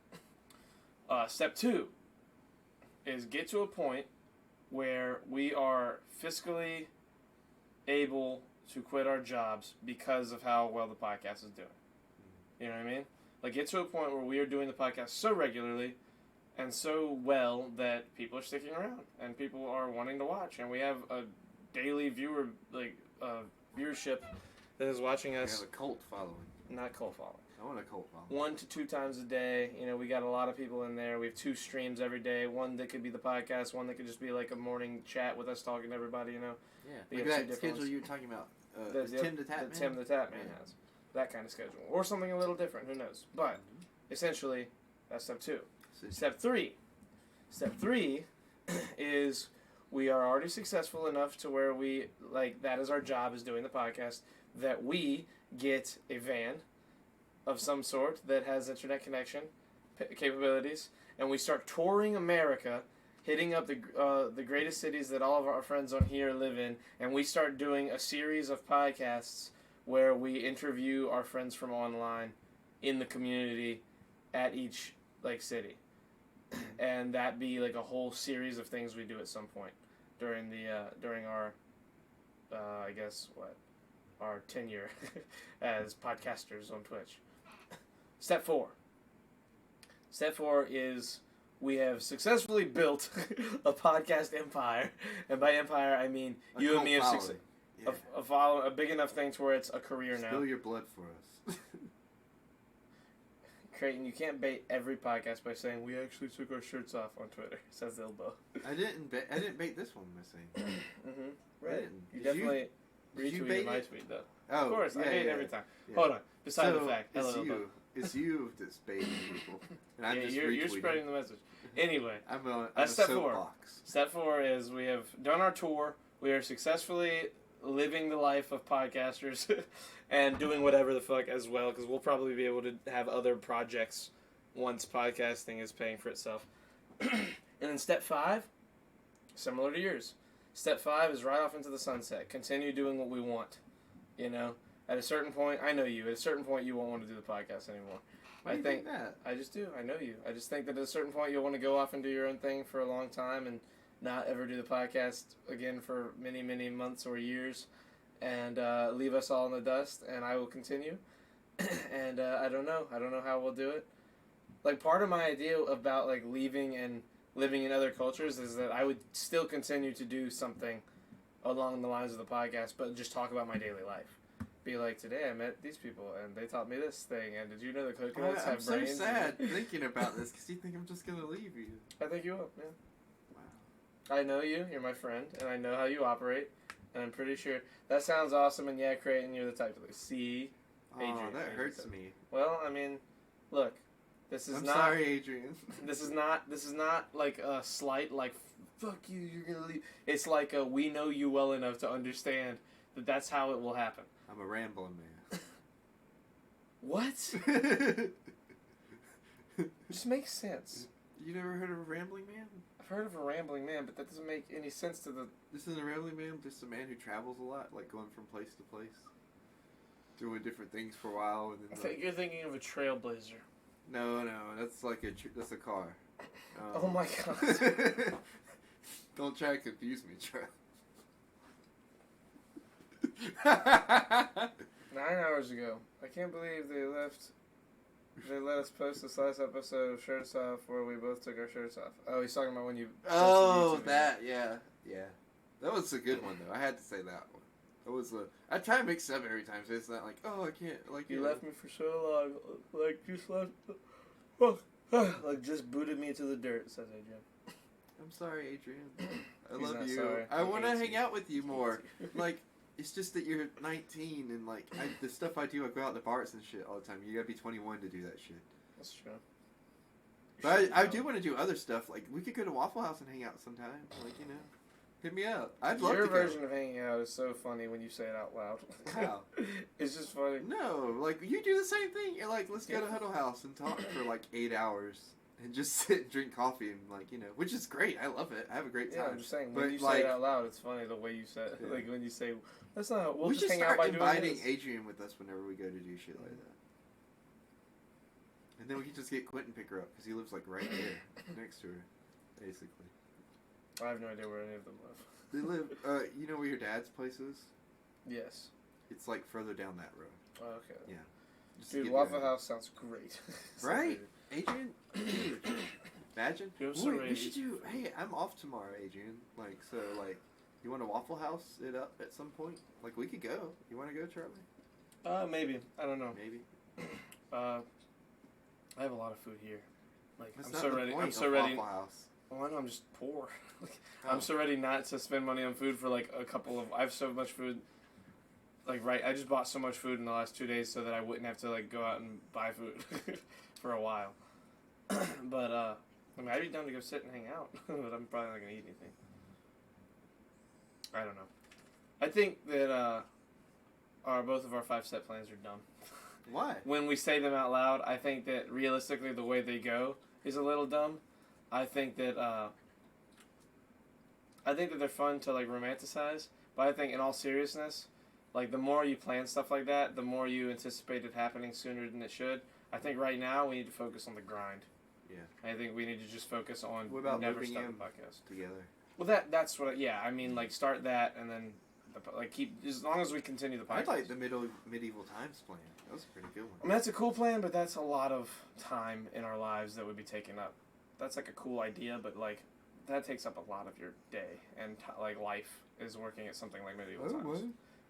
Step 2 is get to a point where we are fiscally able to quit our jobs because of how well the podcast is doing. You know what I mean? Get to a point where we are doing the podcast so regularly and so well that people are sticking around and people are wanting to watch, and we have a daily viewership that is watching us. We have a cult following. Not cult following. I want a cult following. 1 to 2 times a day. We got a lot of people in there. We have 2 streams every day. One that could be the podcast. One that could just be like a morning chat with us talking to everybody. Yeah. Like that schedule you were talking about. Tim the Tap Man. Tim the Tap Man has that kind of schedule, or something a little different. Who knows? But essentially, that's step 2. Step 3. Step 3 is we are already successful enough to where we that is our job, is doing the podcast, that we get a van of some sort that has internet connection capabilities, and we start touring America, hitting up the greatest cities that all of our friends on here live in, and we start doing a series of podcasts where we interview our friends from online in the community at each city, and that be a whole series of things we do at some point. during our, I guess our tenure as podcasters on Twitch. Step 4. Step 4 is we have successfully built a podcast empire, and by empire I mean you and me have a big enough thing to where it's a career now. Spill your blood for us. Creighton, you can't bait every podcast by saying we actually took our shirts off on Twitter. Says Ilbo. I didn't bait this one by saying. Right. You definitely retweeted my tweet though. Oh, of course, I bait every time. Yeah. Hold on. Beside the fact, hello Ilbo. It's you that's baiting people. And I'm just you're spreading the message. Anyway, I'm a step 4. soapbox. Step 4 is we have done our tour. We are successfully living the life of podcasters and doing whatever the fuck as well, because we'll probably be able to have other projects once podcasting is paying for itself. And then step 5, similar to yours. Step 5 is right off into the sunset. Continue doing what we want. You know, at a certain point, I know you. At a certain point, you won't want to do the podcast anymore. Why do you think that? I just do. I know you. I just think that at a certain point, you'll want to go off and do your own thing for a long time and not ever do the podcast again for many, many months or years, and leave us all in the dust, and I will continue. And I don't know. I don't know how we'll do it. Like, part of my idea about, like, leaving and living in other cultures is that I would still continue to do something along the lines of the podcast, but just talk about my daily life. Be like, today I met these people, and they taught me this thing, and did you know the coconuts have brains? I'm so sad thinking about this, because you think I'm just going to leave you. I think you will, yeah. Wow. I know you, you're my friend, and I know how you operate, and I'm pretty sure, that sounds awesome, and yeah, Creighton, you're the type to see, Adrian. Oh, that hurts me. Well, I mean, look, this is I'm not... sorry, Adrian. This is not like a slight, like, fuck you, you're gonna leave. It's like we know you well enough to understand that that's how it will happen. I'm a rambling man. What? Just makes sense. You never heard of a rambling man? I've heard of a rambling man, but that doesn't make any sense to the... This isn't a rambling man, just a man who travels a lot, like going from place to place. Doing different things for a while. And then I think you're thinking of a trailblazer. No, that's like that's a car. Oh my god. Don't try to confuse me, Trev. 9 hours ago. I can't believe they let us post this last episode of Shirts Off where we both took our shirts off. Oh, he's talking about when you... Oh, that, yeah. That was a good one, though. I had to say that one. It was I try to mix it up every time, so it's not like, oh, I can't, like... You left me for so long, like, just left... like, just booted me to the dirt, says Adrian. I'm sorry, Adrian. I He's love you. sorry. I want to hang out with you more. Like... It's just that you're 19 and, like, the stuff I do, I go out to bars and shit all the time. You gotta be 21 to do that shit. That's true. But I do want to do other stuff. Like, we could go to Waffle House and hang out sometime. Like, you know, hit me up. I'd love to go. Your version of hanging out is so funny when you say it out loud. How? It's just funny. No, like, you do the same thing. You're like, let's go to Huddle House and talk for, like, 8 hours. And just sit and drink coffee and, like, you know, which is great. I love it. I have a great time. Yeah, I'm just saying, when you say it out loud, it's funny the way you say it. Yeah. Like, when you say, that's not, we'll just hang out by doing this. We should start inviting Adrian with us whenever we go to do shit like that. And then we can just get Quentin pick her up, because he lives, like, right there, next to her, basically. I have no idea where any of them live. They live, you know where your dad's place is? Yes. It's, like, further down that road. Oh, okay. Yeah. Dude, Waffle House sounds great. Right? Adrian? Imagine? Ooh, we should do, hey, I'm off tomorrow, Adrian. Like, so, like, you want to Waffle House it up at some point? Like, we could go. You want to go, Charlie? Maybe. I don't know. Maybe. I have a lot of food here. Like, That's I'm so ready. I'm so ready. Waffle House. Well, I know I'm just poor. I'm so ready not to spend money on food for, like, a couple of... I have so much food. Like, right, I just bought so much food in the last 2 days so that I wouldn't have to, like, go out and buy food for a while. But, I mean, I'd be down to go sit and hang out, but I'm probably not going to eat anything. I don't know. I think that, both of our 5-step plans are dumb. Why? When we say them out loud, I think that realistically the way they go is a little dumb. I think that they're fun to, like, romanticize, but I think in all seriousness, like, the more you plan stuff like that, the more you anticipate it happening sooner than it should. I think right now we need to focus on the grind. Yeah. I think we need to just focus on what about never stopping podcast. Together. Well, that's what. I mean, like start that and then like keep as long as we continue the podcast. I like the medieval times plan. That was a pretty good one. I mean, that's a cool plan, but that's a lot of time in our lives that would be taken up. That's like a cool idea, but like that takes up a lot of your day, and like life is working at something like medieval times. What?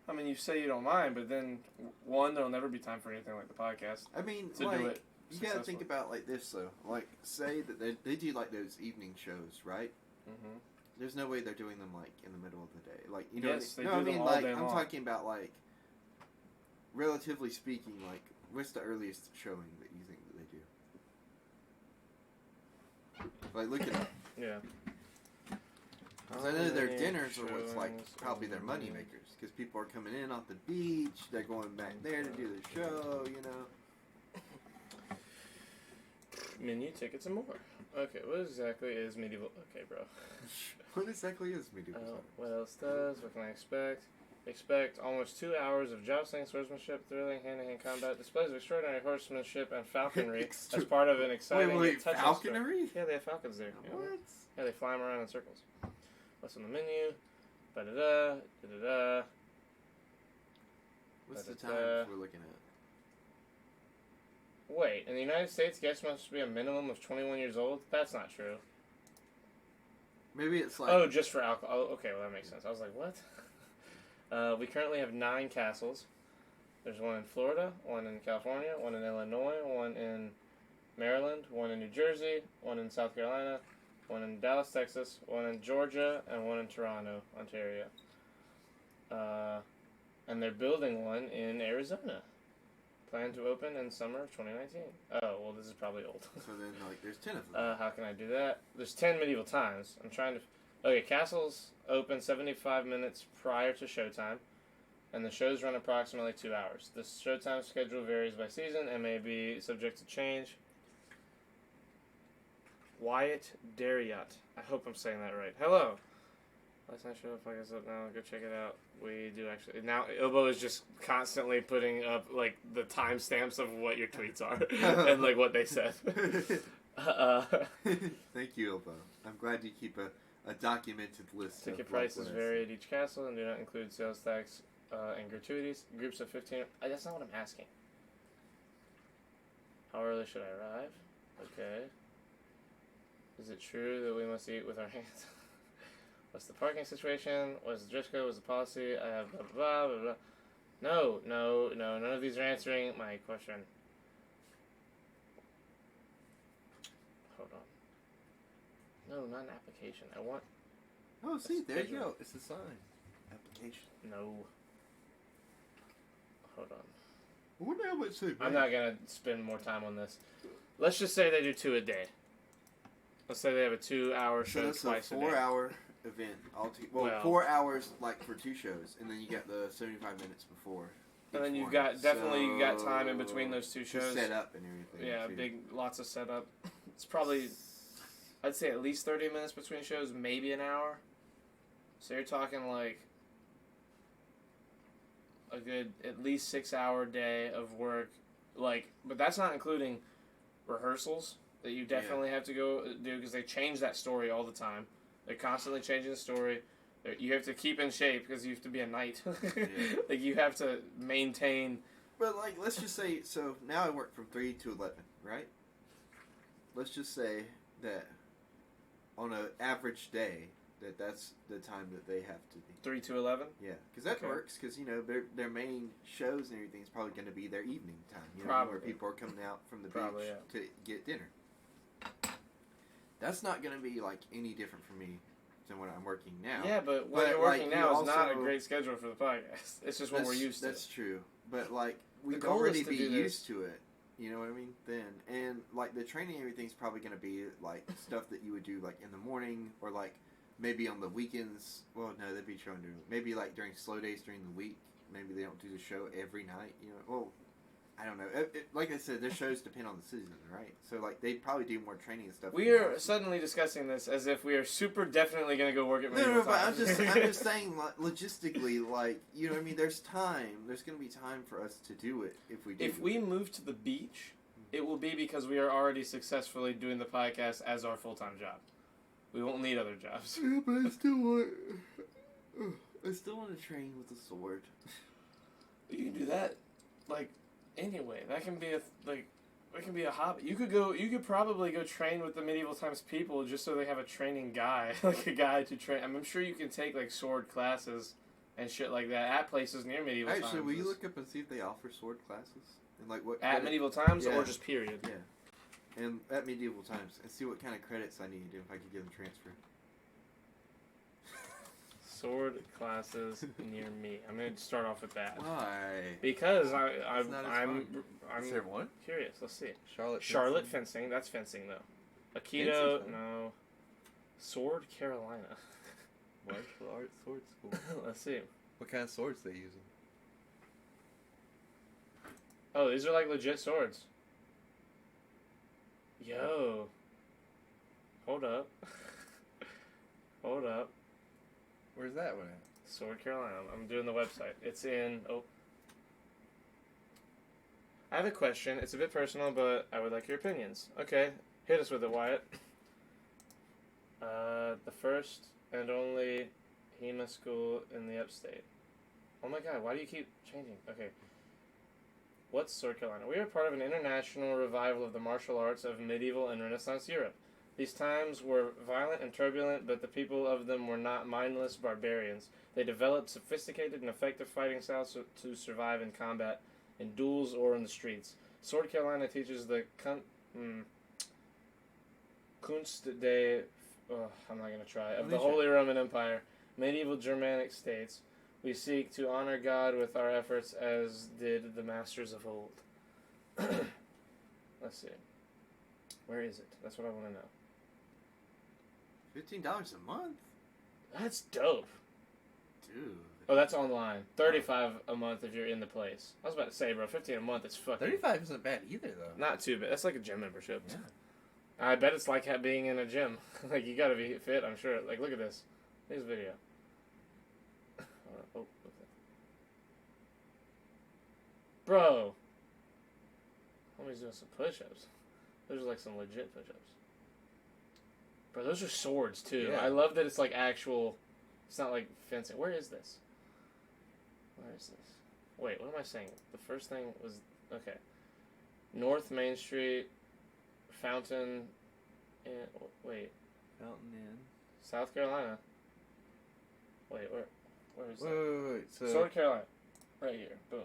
I mean, you say you don't mind, but then one, there'll never be time for anything like the podcast. I mean, to do it. You gotta think about like this though. Like, say that they do like those evening shows, right? Mm-hmm. There's no way they're doing them like in the middle of the day. Like, you know, yes, they do them all like day long. I'm talking about like, relatively speaking, like what's the earliest showing that you think that they do? Like, look it up. Yeah. Because I know their dinners are what's like probably their money makers. Because people are coming in off the beach, they're going back there to do the show, you know. Menu, tickets, and more. Okay, what exactly is medieval? Okay, bro. What exactly is medieval times? What else does? What can I expect? Expect almost 2 hours of jousting, swordsmanship, thrilling hand-to-hand combat, displays of extraordinary horsemanship and falconry as part of an exciting touching falconry? Yeah, they have falcons there. What? Yeah, they fly them around in circles. What's on the menu? Ba-da-da, da-da-da. What's the times we're looking at? Wait, in the United States, guests must be a minimum of 21 years old? That's not true. Maybe it's like... Oh, just for alcohol. Oh, okay, well, that makes sense. I was like, what? We currently have 9 castles. There's one in Florida, one in California, one in Illinois, one in Maryland, one in New Jersey, one in South Carolina, one in Dallas, Texas, one in Georgia, and one in Toronto, Ontario. And they're building one in Arizona. Planned to open in summer of 2019. Oh, well, this is probably old. So then, like, there's 10 of them. How can I do that? There's 10 medieval times. I'm trying to... Okay, castles open 75 minutes prior to showtime, and the shows run approximately 2 hours. The showtime schedule varies by season and may be subject to change. Wyatt Dariot. I hope I'm saying that right. Hello. Last night show podcast up now. Go check it out. We do actually now. Ilbo is just constantly putting up like the timestamps of what your tweets are and like what they said. Thank you, Ilbo. I'm glad you keep a documented list. Ticket prices vary at each castle and do not include sales tax and gratuities. Groups of 15. That's not what I'm asking. How early should I arrive? Okay. Is it true that we must eat with our hands? What's the parking situation? What's the dress code? What's the policy? I have blah, blah, blah, blah. No, none of these are answering my question. Hold on. No, not an application. I want... Oh, see, there you go. It's a sign. Application. No. Hold on. I wonder how much they I'm not going to spend more time on this. Let's just say they do 2 a day. Let's say they have a 2-hour show twice a day. 4-hour event. 4 hours like for 2 shows, and then you get the 75 minutes before. And then you've got you got time in between those 2 shows. Set up and everything. Yeah, lots of setup. It's probably, I'd say at least 30 minutes between shows, maybe an hour. So you're talking like a good at least 6-hour day of work, like, but that's not including rehearsals that you definitely have to go do because they change that story all the time. They're constantly changing the story. You have to keep in shape because you have to be a knight. Like you have to maintain. But like, let's just say, so now I work from 3 to 11, right? Let's just say that on an average day, that's the time that they have to be. 3 to 11? Yeah, because that works. Because you know their main shows and everything is probably going to be their evening time. You know, probably. Where people are coming out from the beach to get dinner. That's not going to be like any different for me than when I'm working now. Yeah, but what you're working now is not a great schedule for the podcast. It's just what we're used to. That's true. But like we'd already be used to it. You know what I mean? Then and like the training, everything's probably going to be like stuff that you would do like in the morning or like maybe on the weekends. Well, no, they'd be showing during maybe like during slow days during the week. Maybe they don't do the show every night. You know, well. I don't know. Like I said, their shows depend on the season, right? So, like, they probably do more training and stuff. We are suddenly discussing this as if we are super definitely going to go work at Medieval No, but I'm just saying, like, logistically, like, you know what I mean? There's time. There's going to be time for us to do it if we do. If we move to the beach, it will be because we are already successfully doing the podcast as our full-time job. We won't need other jobs. Yeah, but I still want to train with a sword. You can do that, like, anyway. That can be a hobby. You could probably go train with the medieval times people just so they have a training guy, like a guy to train. I'm sure you can take like sword classes and shit like that at places near medieval times. Actually, will you look up and see if they offer sword classes? And like what at medieval times or just period? Yeah. And at medieval times, and see what kind of credits I need if I could get them transferred. Sword classes near me. I'm gonna start off with that. Why? Because I'm Is there one? curious. Let's see. Charlotte fencing. That's fencing though. Aikido, no. Sword Carolina. Martial arts sword school. Let's see. What kind of swords they using? Oh, these are like legit swords. Yo. Hold up. Hold up. Where's that one at? Sword Carolina. I'm doing the website. It's in... Oh. I have a question. It's a bit personal, but I would like your opinions. Okay. Hit us with it, Wyatt. The first and only HEMA school in the upstate. Oh my god, why do you keep changing? Okay. What's Sword Carolina? We are part of an international revival of the martial arts of medieval and Renaissance Europe. These times were violent and turbulent, but the people of them were not mindless barbarians. They developed sophisticated and effective fighting styles to survive in combat, in duels, or in the streets. Sword Carolina teaches the Kunst des... I'm not going to try. Of the Holy Roman Empire, medieval Germanic states. We seek to honor God with our efforts as did the masters of old. Let's see. Where is it? That's what I want to know. $15 a month? That's dope. Dude. Oh, that's online. $35 a month if you're in the place. I was about to say, bro, $15 a month is fucking... $35 isn't bad either, though. Not too bad. That's like a gym membership. Yeah. I bet it's like being in a gym. Like, you gotta be fit, I'm sure. Like, look at this. Here's a video. Oh, okay. Bro! Homie's doing some push-ups. Those are like some legit push-ups. Bro, those are swords, too. Yeah. I love that it's like actual... It's not like fencing. Where is this? Where is this? Wait, what am I saying? The first thing was... Okay. North Main Street... Fountain... Wait. Fountain Inn. South Carolina. Wait, where is that? Wait. So Sword Carolina. Right here. Boom.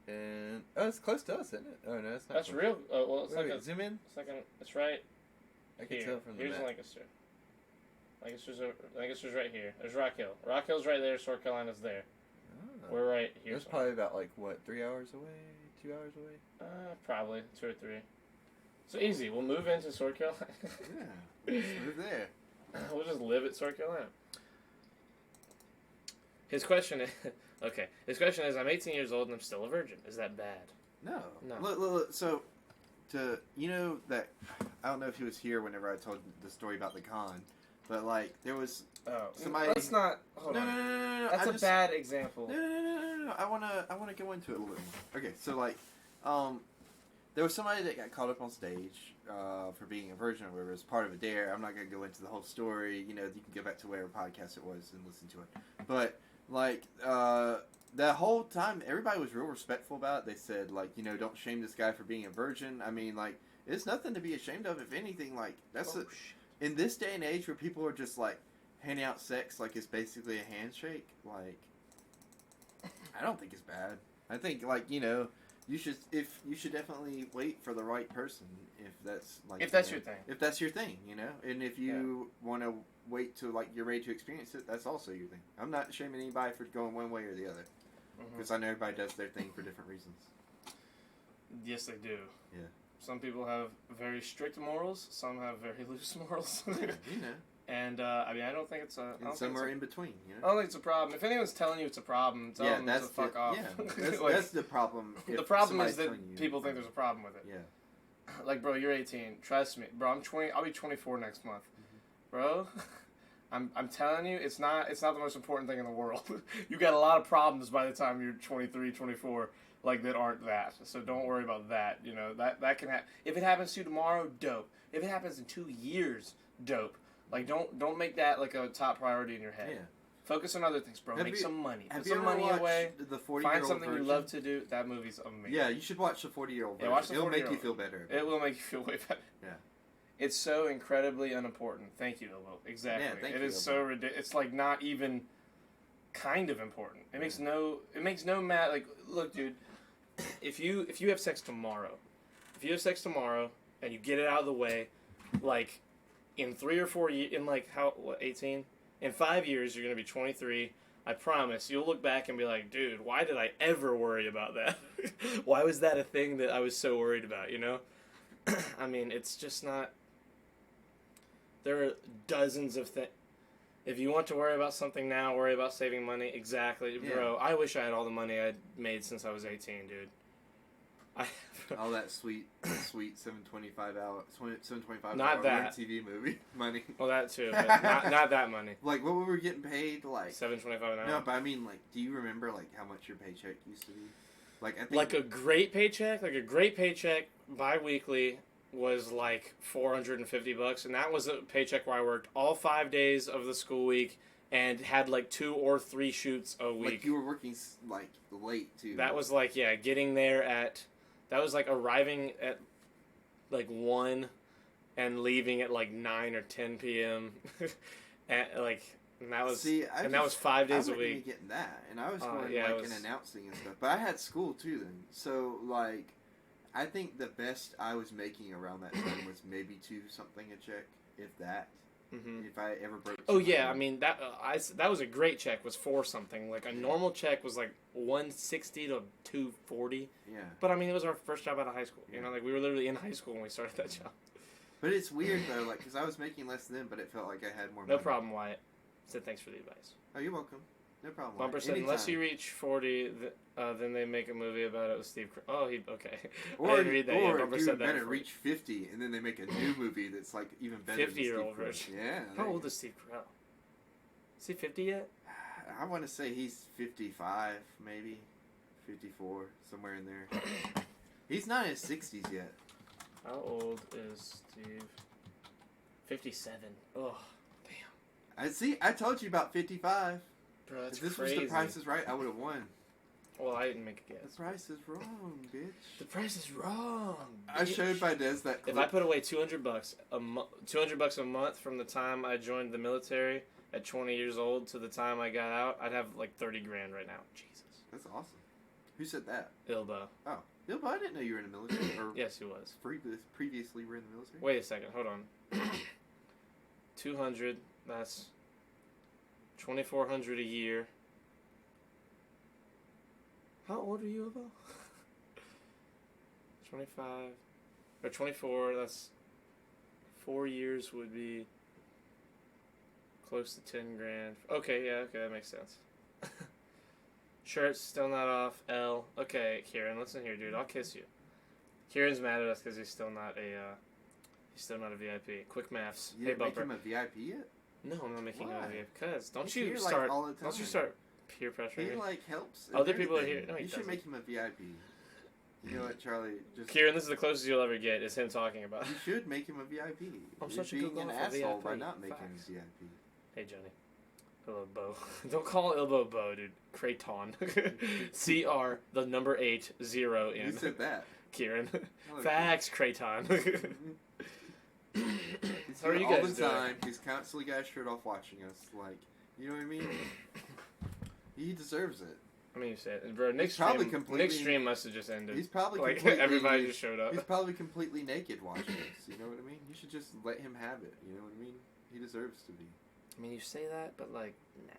And it's close to us, isn't it? Oh no, it's not. That's close. real. Well, it's Wait, like a zoom in. second. It's right. I can here. tell from the Here's map. Lancaster. Lancaster's right here. There's Rock Hill. Rock Hill's right there. Sword Carolina's there. Oh. We're right here. It's probably about like what, 3 hours away, 2 hours away. Probably 2 or 3. So easy. We'll move into Sword Carolina. Yeah, we'll just move there. We'll just live at Sword Carolina. His question is, okay. His question is, I'm 18 years old and I'm still a virgin. Is that bad? No. No. Look. So, that I don't know if he was here whenever I told the story about the con, but like there was somebody. Let's not. Hold on. No. That's a bad example. No. I wanna go into it a little bit more. Okay, so like, there was somebody that got caught up on stage for being a virgin or whatever as part of a dare. I'm not gonna go into the whole story. You know, you can go back to whatever podcast it was and listen to it. But like, the whole time, everybody was real respectful about it. They said like, don't shame this guy for being a virgin. I mean, like, it's nothing to be ashamed of. If anything, like in this day and age where people are just like handing out sex like it's basically a handshake. Like, I don't think it's bad. I think like you should definitely wait for the right person if that's like your thing. If that's your thing, and if you want to wait till like you're ready to experience it, that's also your thing. I'm not shaming anybody for going one way or the other, because I know everybody does their thing for different reasons. Yes, they do. Yeah. Some people have very strict morals. Some have very loose morals. Yeah, And I mean, I don't think it's a. Somewhere in between, I don't think it's a problem. If anyone's telling you it's a problem, tell them to fuck off. Yeah, that's the problem. The problem is that people think there's a problem with it. Yeah. Like, bro, you're 18. Trust me, bro. I'm 20. I'll be 24 next month, bro. I'm telling you, it's not the most important thing in the world. You got a lot of problems by the time you're 23, 24, like that aren't that. So don't worry about that. That can happen. If it happens to you tomorrow, dope. If it happens in 2 years, dope. Like, don't make that like a top priority in your head. Yeah. Focus on other things, bro. Make some money. Have Put you some ever money watched away. The 40-year-old Find something version? you love to do. That movie's amazing. Yeah, you should watch the 40-year-old version. Yeah, watch the 40-year-old. It'll make you feel better. It will make you feel way better. Yeah. It's so incredibly unimportant. Thank you, Ilbo. Exactly. Yeah, thank it you, is Ilbo. so ridiculous. It's like not even kind of important. It makes no like, look, dude, if you have sex tomorrow, and you get it out of the way, like in 3 or 4 years, in like 18? In 5 years you're gonna be 23. I promise you'll look back and be like, dude, why did I ever worry about that? Why was that a thing that I was so worried about, you know? I mean, it's just not. There are dozens of things. If you want to worry about something now, worry about saving money. Exactly. Yeah. Bro, I wish I had all the money I'd made since I was 18, dude. All that sweet $7.25 Not that. TV movie money. Well, that too, but not that money. Like, what we were getting paid, like... $7.25 an hour. No, but I mean, like, do you remember, like, how much your paycheck used to be? Like, I think... Like a great paycheck bi-weekly was like $450, and that was a paycheck where I worked all 5 days of the school week and had like 2 or 3 shoots a week. Like, you were working, like, late, too. That was like, yeah, getting there at... That was like arriving at like 1 and leaving at like 9 or 10 p.m. and that was that was 5 days a week. I wasn't getting that, and I was going and announcing and stuff. But I had school too then, so like, I think the best I was making around that time was maybe $2 something a check, if that. Mm-hmm. If I ever broke. Oh yeah, I mean that that was a great check. Was $4 something. Like a normal check was like $160 to $240. Yeah. But I mean, it was our first job out of high school. You know, like we were literally in high school when we started that job. But it's weird though, like, because I was making less then, but it felt like I had more. No money. problem, Wyatt. Said thanks for the advice. Oh, you're welcome. No problem. Bumper said, unless you reach 40, then they make a movie about it with Steve. Okay. Or, I didn't read that. Or Bumper even said that better, before. reach 50, and then they make a new movie that's like even better. 50-year-old version. Yeah. How old is Steve Carell? Is he 50 yet? I want to say he's 55, maybe 54, somewhere in there. He's not in his 60s yet. How old is Steve? 57. Oh, damn. I told you about 55. Bro, that's if this crazy. was The Price is Right, I would have won. Well, I didn't make a guess. The price is wrong, bitch. The price is wrong. Bitch. I showed my Des that clip. If I put away $200 $200 a month from the time I joined the military at 20 years old to the time I got out, I'd have like 30 grand right now. Jesus. That's awesome. Who said that? Ilbo. Oh, Ilbo, I didn't know you were in the military. Or yes, he was. Previously were in the military. Wait a second. Hold on. 200. That's 2,400 a year. How old are you, Ilbo? 25 or 24. That's 4 years would be close to 10 grand. Okay, yeah, okay, that makes sense. Shirt's still not off. L. Okay, Kieran, listen here, dude. I'll kiss you. Kieran's mad at us because he's still not a VIP. Quick maths. You Hey, didn't make Bumper. him a VIP yet? No, I'm not making him Why? a VIP. Cause don't He's you here, start? like, all the time. Don't you start peer pressure? He like helps. Other people are here. No, he you should doesn't. make him a VIP. You know what, Charlie? Just Kieran, this is the closest you'll ever get. Is him talking about. you should make him a VIP. I'm You're such a being good an guy for asshole VIP. by not making Facts. him a VIP. Hey, Johnny. Hello, Bo. Don't call Ilbo Bo, dude. Kraton. CR, the number 8, 0 in. Who said that? Kieran. Hello, Facts, Kraton. He's How are here you all guys the doing? time. He's constantly got his shirt off watching us. Like, you know what I mean? He deserves it. I mean, you said it. Bro, Nick's probably stream, completely- Nick's stream must have just ended. He's probably like, completely, everybody just showed up. He's probably completely naked watching us. You know what I mean? You should just let him have it. You know what I mean? He deserves to be. I mean, you say that, but, like, nah.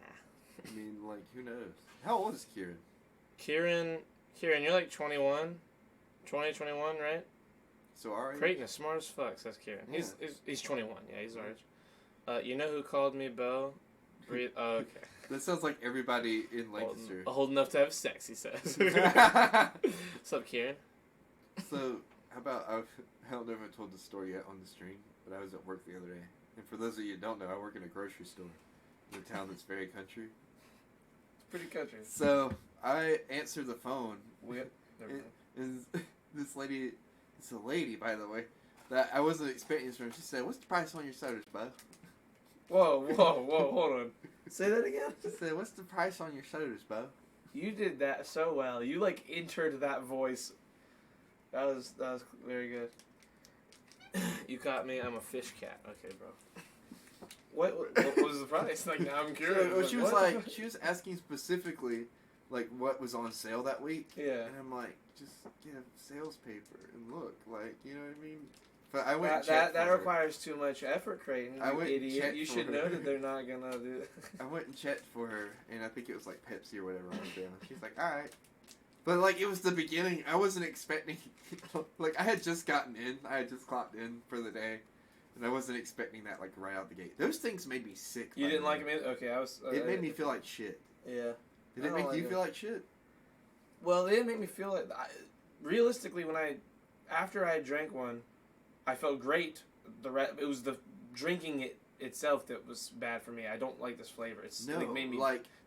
I mean, like, who knows? How old is Kieran? Kieran, you're like 21? 20, 21, right? So our age? Creighton is smart as fuck, says Kieran. He's 21, yeah, he's our age. You know who called me Bo? Oh, okay. That sounds like everybody in Lancaster. Old enough to have sex, he says. What's up, Kieran? So, how about, I don't know if I told the story yet on the stream, but I was at work the other day. And for those of you who don't know, I work in a grocery store in a town that's very country. It's pretty country. So, I answer the phone. Never mind. And this lady, it's a lady, by the way, that I wasn't expecting this from. She said, "What's the price on your sodas, bud?" Whoa, hold on. Say that again? I said, what's the price on your sodas, Bo? You did that so well. You, like, entered that voice. That was very good. You caught me. I'm a fish cat. Okay, bro. What was the price? Like, now I'm curious. So, she was asking specifically, like, what was on sale that week. Yeah. And I'm like, just get a sales paper and look, like, you know what I mean? But I went and checked that requires too much effort, Creighton. You idiot. You should know that they're not gonna do that. I went and checked for her, and I think it was like Pepsi or whatever on the bill. She's like, all right. But, like, it was the beginning. I wasn't expecting, like, I had just gotten in. I had just clocked in for the day. And I wasn't expecting that, like, right out the gate. Those things made me sick. You didn't like them either? Okay, I was... it made me feel like shit. Yeah. Did it make you feel like shit? Well, it didn't make me feel like... realistically, after I drank one, I felt great. It was the drinking it itself that was bad for me. I don't like this flavor.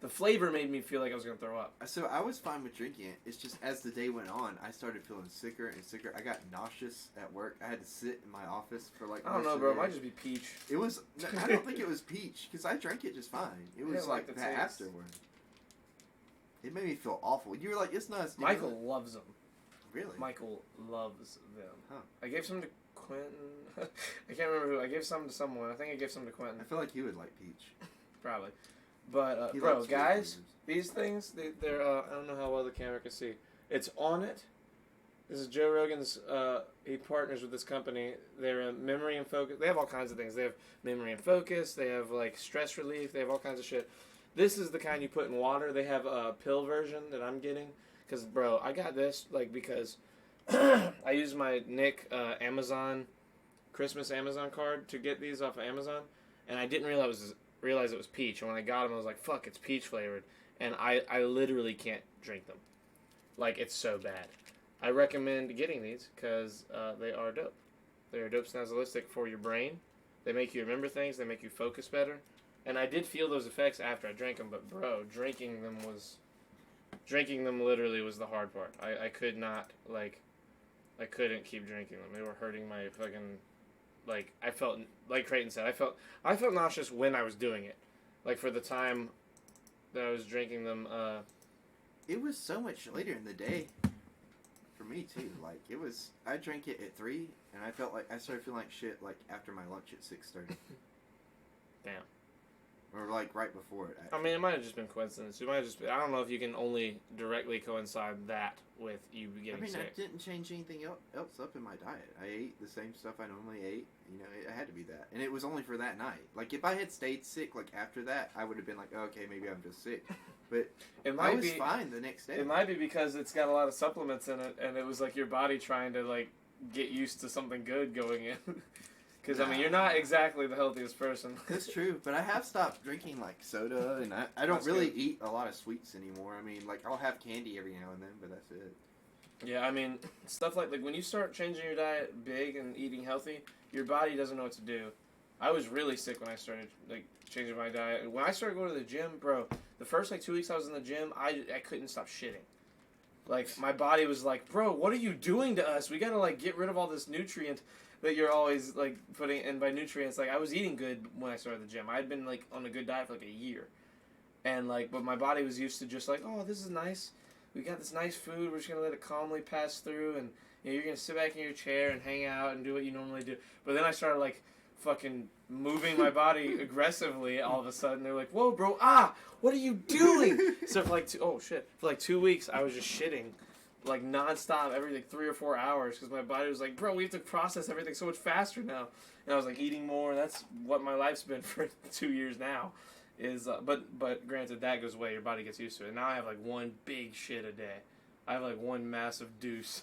The flavor made me feel like I was going to throw up. So I was fine with drinking it. It's just as the day went on, I started feeling sicker and sicker. I got nauseous at work. I had to sit in my office for like... I don't know, bro. It might just be peach. It was... I don't think it was peach, because I drank it just fine. It was like the afterward. It made me feel awful. You were like, it's not... Michael loves them. Really? Michael loves them. Huh. I gave some to Quentin. I can't remember who. I gave some to someone. I think I gave some to Quentin. I feel like he would like peach. Probably. But, bro, guys, these things, they're, I don't know how well the camera can see. It's Onnit. This is Joe Rogan's, he partners with this company. They're memory and focus. They have all kinds of things. They have memory and focus. They have, like, stress relief. They have all kinds of shit. This is the kind you put in water. They have a pill version that I'm getting. Because, bro, I got this, like, because I used my Nick Christmas Amazon card to get these off of Amazon. And I didn't realize it was peach. And when I got them, I was like, fuck, it's peach flavored. And I literally can't drink them. Like, it's so bad. I recommend getting these because they are dope. They are dope snazalistic for your brain. They make you remember things. They make you focus better. And I did feel those effects after I drank them. But, bro, drinking them literally was the hard part. I could not, like, I couldn't keep drinking them. They were hurting my fucking, like, I felt, like Creighton said, I felt nauseous when I was doing it. Like, for the time that I was drinking them, It was so much later in the day. For me, too. Like, I drank it at 3, and I started feeling like shit, like, after my lunch at 6:30. Damn. Or, like, right before it, actually. I mean, it might have just been coincidence. It might have just been, I don't know if you can only directly coincide that with you getting sick. I didn't change anything else up in my diet. I ate the same stuff I normally ate. You know, it had to be that. And it was only for that night. Like, if I had stayed sick, like, after that, I would have been like, oh, okay, maybe I'm just sick. But I was fine the next day. It might be because it's got a lot of supplements in it, and it was like your body trying to, like, get used to something good going in. Because, I mean, you're not exactly the healthiest person. That's true, but I have stopped drinking, like, soda, and I don't really eat a lot of sweets anymore. I mean, like, I'll have candy every now and then, but that's it. Yeah, I mean, stuff like when you start changing your diet big and eating healthy, your body doesn't know what to do. I was really sick when I started, like, changing my diet. When I started going to the gym, bro, the first, like, 2 weeks I was in the gym, I couldn't stop shitting. Like, my body was like, bro, what are you doing to us? We gotta, like, get rid of all this nutrient that you're always, like, putting in. By nutrients, like, I was eating good when I started the gym. I had been, like, on a good diet for, like, a year. And, like, but my body was used to just, like, oh, this is nice. We got this nice food. We're just going to let it calmly pass through. And, you know, you're going to sit back in your chair and hang out and do what you normally do. But then I started, like, fucking moving my body aggressively all of a sudden. They're like, whoa, bro, what are you doing? So for, like, 2 weeks, I was just shitting. Like, nonstop, every, like, 3 or 4 hours, because my body was like, bro, we have to process everything so much faster now. And I was, like, eating more. That's what my life's been for 2 years now. But granted, that goes away. Your body gets used to it. Now I have, like, one big shit a day. I have, like, one massive deuce.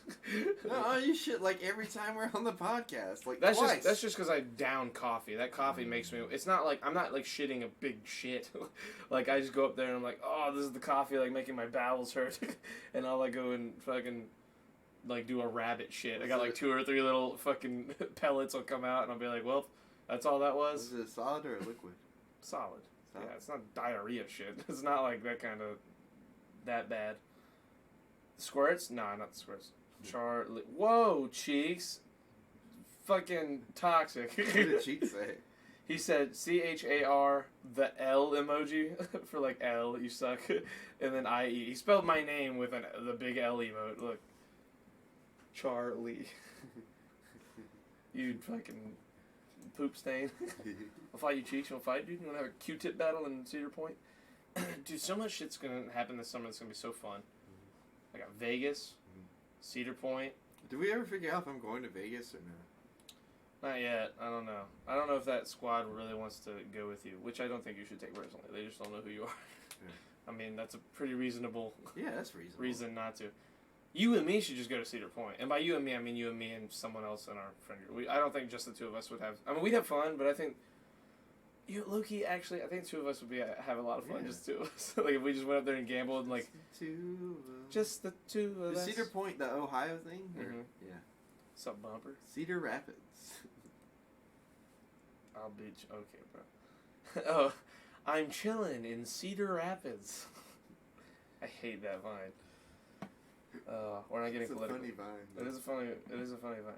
No, you shit, like, every time we're on the podcast. Like, that's twice. That's just because I down coffee. That coffee makes me... It's not like... I'm not, like, shitting a big shit. Like, I just go up there and I'm like, oh, this is the coffee, like, making my bowels hurt. And I'll, like, go and fucking, like, do a rabbit shit. I got, like, 2 or 3 little fucking pellets will come out and I'll be like, well, that's all that was. Is it solid or a liquid? Solid. Yeah, it's not diarrhea shit. It's not, like, that kind of... that bad. Squirts? Nah, not the squirts. Whoa, Cheeks. Fucking toxic. What did Cheeks say? He said CHAR, the L emoji for like L, you suck, and then IE. He spelled my name with the big L emote. Look, Charlie. You fucking poop stain. I'll fight you, Cheeks. You wanna fight, dude? You wanna have a Q-tip battle in Cedar Point? Dude, so much shit's gonna happen this summer that's gonna be so fun. I got Vegas, Cedar Point. Did we ever figure out if I'm going to Vegas or not? Not yet. I don't know. I don't know if that squad really wants to go with you, which I don't think you should take personally. They just don't know who you are. Yeah. I mean, that's a pretty reasonable that's reasonable. reason not to. You and me should just go to Cedar Point. And by you and me, I mean you and me and someone else in our friend group. I don't think just the two of us would have... I mean, we'd have fun, but I think... Low-key, actually, I think the two of us would have a lot of fun, just two of us. Like, if we just went up there and gambled and, like... Just the two of us. Is Cedar Point the Ohio thing? Mm-hmm. Yeah. Sup, bumper? Cedar Rapids. I'll be... Okay, bro. Oh, I'm chilling in Cedar Rapids. I hate that vine. We're not getting political. It's a funny vine. It is a funny vine.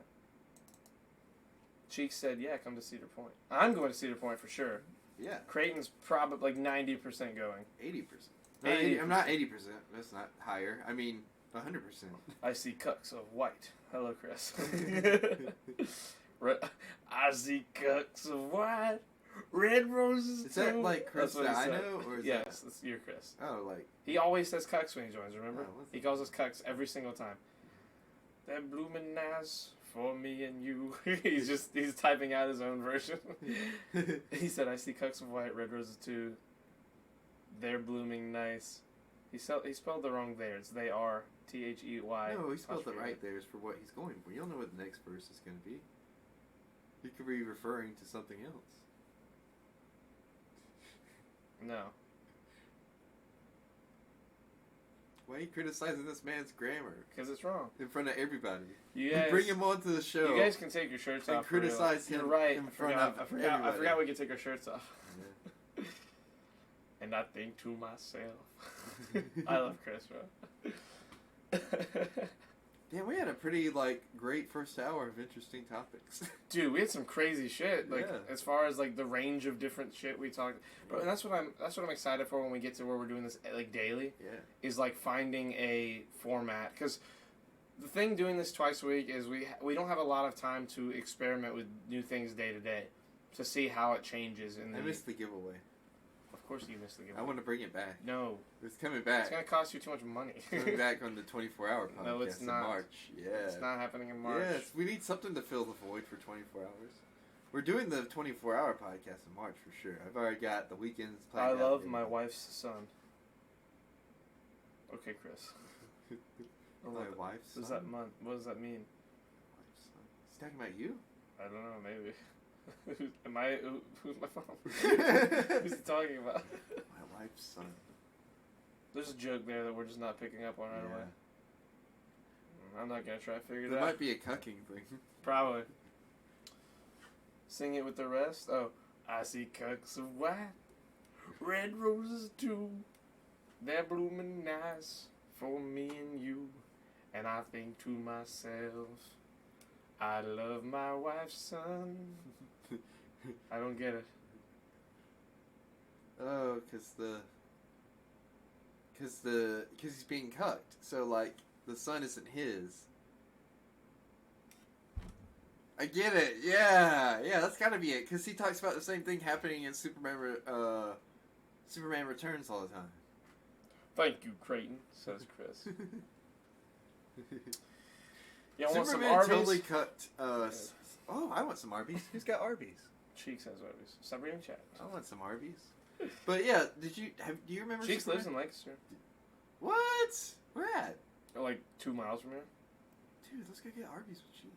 Cheeks said, yeah, come to Cedar Point. I'm going to Cedar Point for sure. Yeah. Creighton's probably like 90% going. 80%. No, 80%. I'm not 80%. That's not higher. I mean, 100%. I see cucks of white. Hello, Chris. I see cucks of white. Red roses. Is that like Chris that I know? Or is yes, that's your Chris. Oh, like... He always says cucks when he joins, remember? Oh, he calls us cucks every single time. They're blooming nice for me and you. he's typing out his own version. He said, I see cucks of white, red roses too. They're blooming nice. He spelled the wrong there. It's they are. THEY. No, he spelled it right there is for what he's going for. You don't know what the next verse is going to be. He could be referring to something else. No. Why are you criticizing this man's grammar? Because it's wrong. In front of everybody. You guys, bring him onto the show. You guys can take your shirts off. And criticize him. You're right. In front of everybody. I forgot we could take our shirts off. Yeah. And I think to myself. I love Chris, bro. Yeah, we had a pretty great first hour of interesting topics. Dude, we had some crazy shit. As far as the range of different shit we talked. Bro, and that's what I'm excited for when we get to where we're doing this daily. Yeah. Is finding a format, because the thing doing this twice a week is we don't have a lot of time to experiment with new things day to day, to see how it changes. I missed the giveaway. Of course you missed the giveaway. I want to bring it back. No. It's coming back. It's going to cost you too much money. It's coming back on the 24-hour podcast no, it's not. in March. Yeah. It's not happening in March. Yes, we need something to fill the void for 24 hours. We're doing the 24-hour podcast in March for sure. I've already got the weekends planned. I love my wife's son. Okay, Chris. My wife's son? What does that mean? Wife's son. He's talking about you? I don't know, maybe. Who's my phone? Who's he talking about? My wife's son. There's a joke there that we're just not picking up on right away. I'm not gonna try to figure it out. There might be a cucking thing. Probably. Sing it with the rest? Oh. I see cucks of white, red roses too. They're blooming nice for me and you. And I think to myself, I love my wife's son. I don't get it. Oh, because he's being cucked. So, the son isn't his. I get it. Yeah, that's gotta be it. Because he talks about the same thing happening in Superman Returns all the time. Thank you, Creighton, says Chris. Yeah, I Superman want some Arby's. Totally cut. Oh, I want some Arby's. Who's got Arby's? Cheeks has Arby's. Stop reading chat. I want some Arby's. But yeah, do you remember? Cheeks Superman? lives in Lancaster. What? Where at? 2 miles from here. Dude, let's go get Arby's with cheese.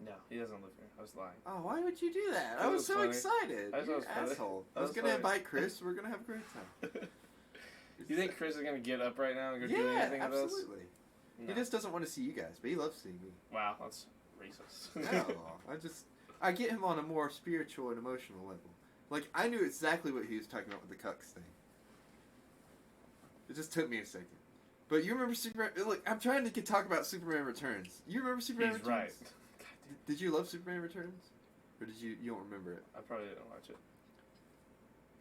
No, he doesn't live here. I was lying. Oh, why would you do that? I was so funny. excited. I thought it was funny. Asshole. I That was was gonna funny. invite Chris. We're gonna have a great time. You think Chris is gonna get up right now and go do anything with us? Absolutely. No. He just doesn't want to see you guys, but he loves seeing me. Wow, that's racist. No, I get him on a more spiritual and emotional level. I knew exactly what he was talking about with the cucks thing. It just took me a second. But you remember Superman? Look, I'm trying to talk about Superman Returns. You remember Superman He's Returns? right. Did you love Superman Returns? Or did you don't remember it? I probably didn't watch it.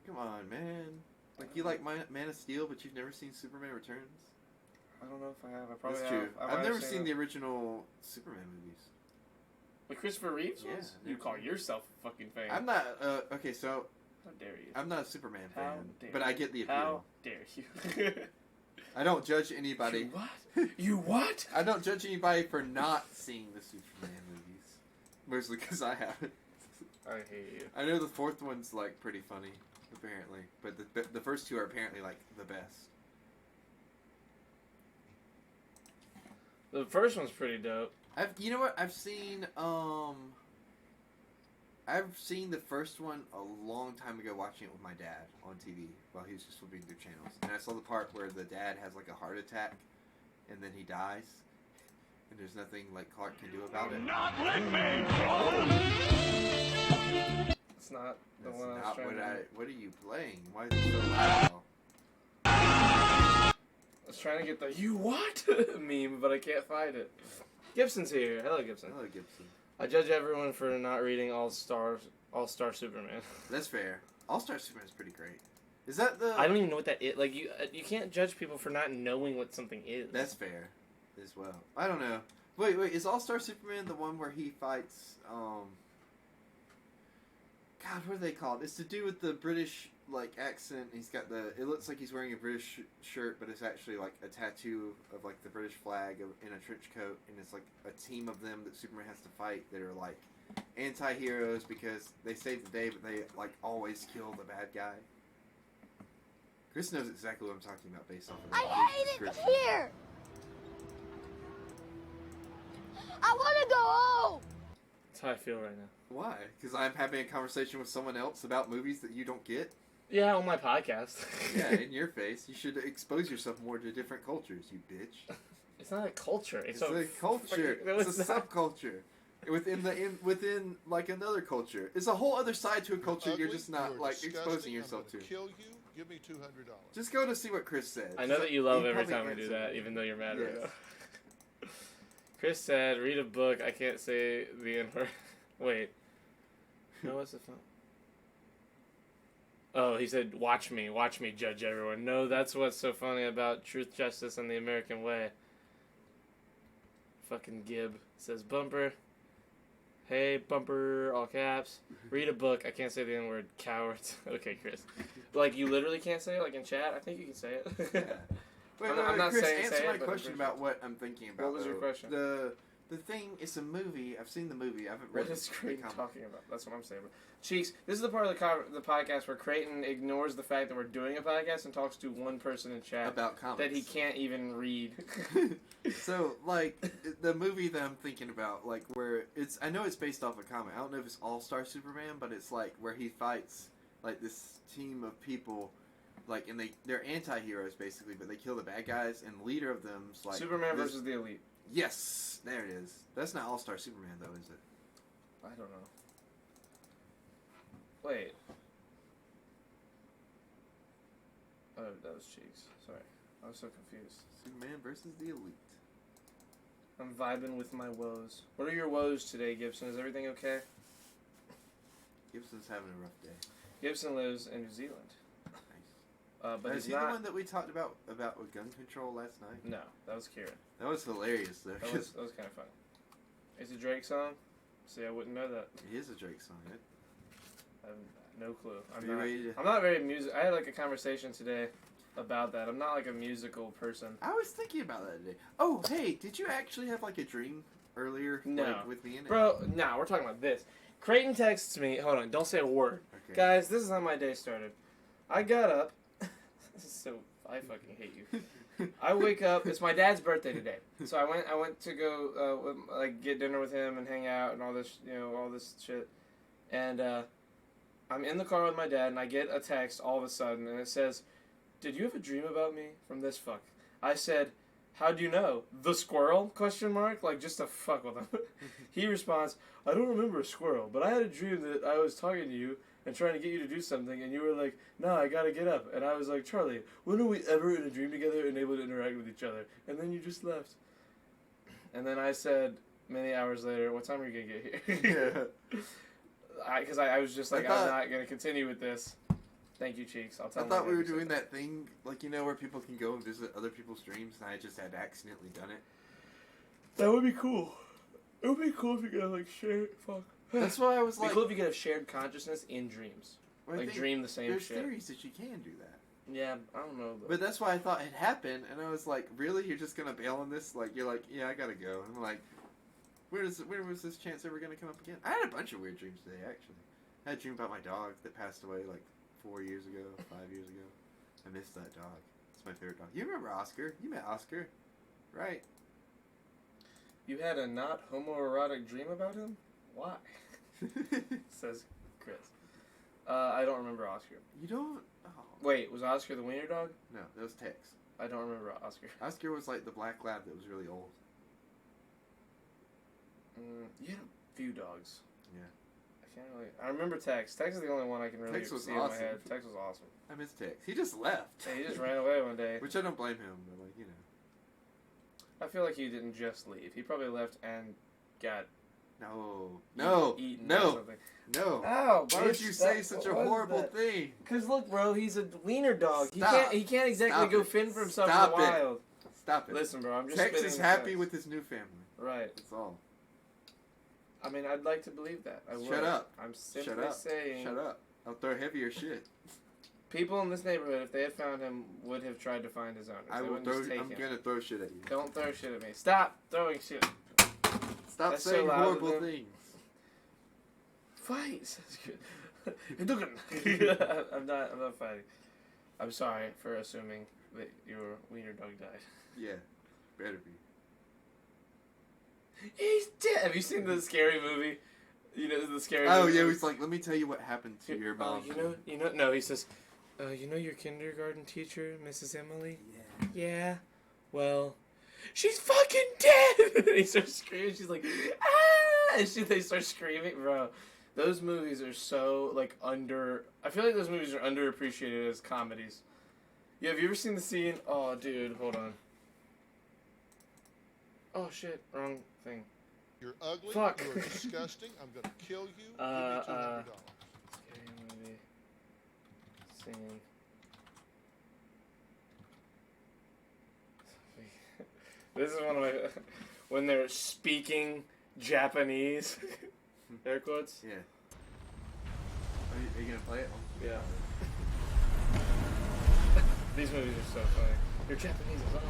Come on, man. Like, you like Man of Steel, but you've never seen Superman Returns? I don't know if I have. I probably That's have. true. I've never seen the original Superman movies. With Christopher Reeves ones? Yeah. You call yourself a fucking fan. I'm not, okay, so... How dare you? I'm not a Superman How fan, dare but I get the appeal. How dare you? I don't judge anybody. You what? You what? I don't judge anybody for not seeing the Superman movies. Mostly because I haven't. I hate you. I know the fourth one's, like, pretty funny, apparently. But the first two are apparently, like, the best. The first one's pretty dope. You know what? I've seen the first one a long time ago watching it with my dad on TV while he was just flipping through channels. And I saw the part where the dad has like a heart attack and then he dies. And there's nothing like Clark can do about it. Not let me! It's not the That's one I was not trying what to do. what are you playing? Why is it so loud? I was trying to get the "you what" meme, but I can't find it. Gibson's here. Hello, Gibson. Hello, Gibson. I judge everyone for not reading All-Star Superman. That's fair. All-Star Superman is pretty great. Is that the... I don't even know what that is. Like, you can't judge people for not knowing what something is. That's fair as well. I don't know. Wait, is All-Star Superman the one where he fights, God, what are they called? It's to do with the British, like, accent. He's got it looks like he's wearing a British shirt, but it's actually, like, a tattoo of, like, the British flag in a trench coat, and it's, like, a team of them that Superman has to fight that are, like, anti-heroes because they save the day, but they, like, always kill the bad guy. Chris knows exactly what I'm talking about based off of that. I hate it here! I want to go home! That's how I feel right now. Why? Because I'm having a conversation with someone else about movies that you don't get? Yeah, on my podcast. Yeah, in your face. You should expose yourself more to different cultures, you bitch. It's not a culture. It's a culture. It's a subculture. Within like another culture. It's a whole other side to a culture you're just not like exposing yourself to. Kill you. Give me $200. Just go to see what Chris said. I know that you love He every probably time I do answered that, it. even though you're mad right Yes. now. Chris said, read a book. I can't say the N-word. Wait. No, what's the phone? Oh, he said, watch me, judge everyone. No, that's what's so funny about truth, justice, and the American way. Fucking Gib says, Bumper. Hey, Bumper, all caps. Read a book. I can't say the N-word. Cowards. Okay, Chris. Like, you literally can't say it, like in chat? I think you can say it. Yeah. Wait, I'm not Chris, saying answer say my it, but question I'm about what I'm thinking about. What was your though. question? The thing, it's a movie. I've seen the movie. I haven't read What is the Creighton comic. talking about? That's what I'm saying. Cheeks, this is the part of the podcast where Creighton ignores the fact that we're doing a podcast and talks to one person in chat About comics. that he can't even read. So, like, the movie that I'm thinking about, like, where I know it's based off a comic. I don't know if it's All-Star Superman, but it's, like, where he fights, like, this team of people, like, and they're anti-heroes, basically, but they kill the bad guys, and the leader of them's, like... Superman versus the Elite. Yes! There it is. That's not All-Star Superman, though, is it? I don't know. Wait. Oh, that was Cheeks. Sorry. I was so confused. Superman versus the Elite. I'm vibing with my woes. What are your woes today, Gibson? Is everything okay? Gibson's having a rough day. Gibson lives in New Zealand. Nice. But Is he's he not... the one that we talked about with gun control last night? No, that was Kieran. That was hilarious, though. That was kind of fun. It's a Drake song? See, I wouldn't know that. It is a Drake song, right? I have no clue. Are I'm not very music. I had like a conversation today about that. I'm not like a musical person. I was thinking about that today. Oh, hey, did you actually have like a dream earlier? No. Like, with me in it? Bro, we're talking about this. Creighton texts me. Hold on, don't say a word. Okay. Guys, this is how my day started. I got up. This is so... I fucking hate you. I wake up. It's my dad's birthday today, so I went to go get dinner with him and hang out and all this all this shit, and I'm in the car with my dad and I get a text all of a sudden and it says, "Did you have a dream about me?" from this fuck. I said, "How'd you know? The squirrel?" ? Like just to fuck with him. He responds, "I don't remember a squirrel, but I had a dream that I was talking to you and trying to get you to do something, and you were like, no, I gotta get up." And I was like, "Charlie, when are we ever in a dream together and able to interact with each other?" And then you just left. And then I said, many hours later, "What time are you gonna get here?" Because I was just like, I'm not going to continue with this. Thank you, Cheeks. I'll tell I thought we were doing that thing, like, you know, where people can go and visit other people's dreams, and I just had accidentally done it. That would be cool. It would be cool if you could, like, share it. Fuck. That's why I was like... It'd be cool if you could have shared consciousness in dreams. Well, like, dream the same there's shit. There's theories that you can do that. Yeah, I don't know. But that's why I thought it happened, and I was like, really? You're just going to bail on this? Like, you're like, yeah, I gotta go. And I'm like, where was this chance ever going to come up again? I had a bunch of weird dreams today, actually. I had a dream about my dog that passed away, like, 4 years ago, 5 years ago. I missed that dog. It's my favorite dog. You remember Oscar? You met Oscar, right? You had a not homoerotic dream about him? Why? Says Chris. I don't remember Oscar. You don't? Oh. Wait, was Oscar the wiener dog? No, that was Tex. I don't remember Oscar. Oscar was like the black lab that was really old. You had a few dogs. Yeah. I can't really... I remember Tex. Tex is the only one I can really see in my head. Tex was awesome. I miss Tex. He just left. Yeah, he just ran away one day. Which I don't blame him, but like, you know. I feel like he didn't just leave. He probably left and got... eaten or something. No. Oh, why would you say such a horrible thing? Because look, bro, he's a wiener dog. Stop. He can't exactly go fend for himself in the wild. Stop it. Listen, bro, I'm just Tex is happy with his new family. Right. That's all. I mean, I'd like to believe that. I would. Shut up. I'm simply saying... Shut up. I'll throw heavier shit. People in this neighborhood, if they had found him, would have tried to find his owner. I'm gonna throw shit at you. Don't throw shit at me. Stop throwing shit. Stop That's saying so horrible things. Fight. I'm not fighting. I'm sorry for assuming that your wiener dog died. Yeah, better be. He's dead. Have you seen the scary movie? You know the scary. Oh movie? yeah, he's like, let me tell you what happened to your mom. You know. No, he says, you know your kindergarten teacher, Mrs. Emily. Yeah. Yeah. Well, she's fucking dead. And he starts screaming. She's like, ah! And they start screaming, bro. Those movies are so like I feel like those movies are underappreciated as comedies. Yeah, have you ever seen the scene? Oh, dude, hold on. Oh shit, wrong thing. You're ugly. Fuck. You're disgusting. I'm gonna kill you. Give me $200. Scary movie. Scene. This is one of my when they're speaking Japanese. Air quotes. Yeah. Are you gonna play it? Yeah. These movies are so funny. Your Japanese is off.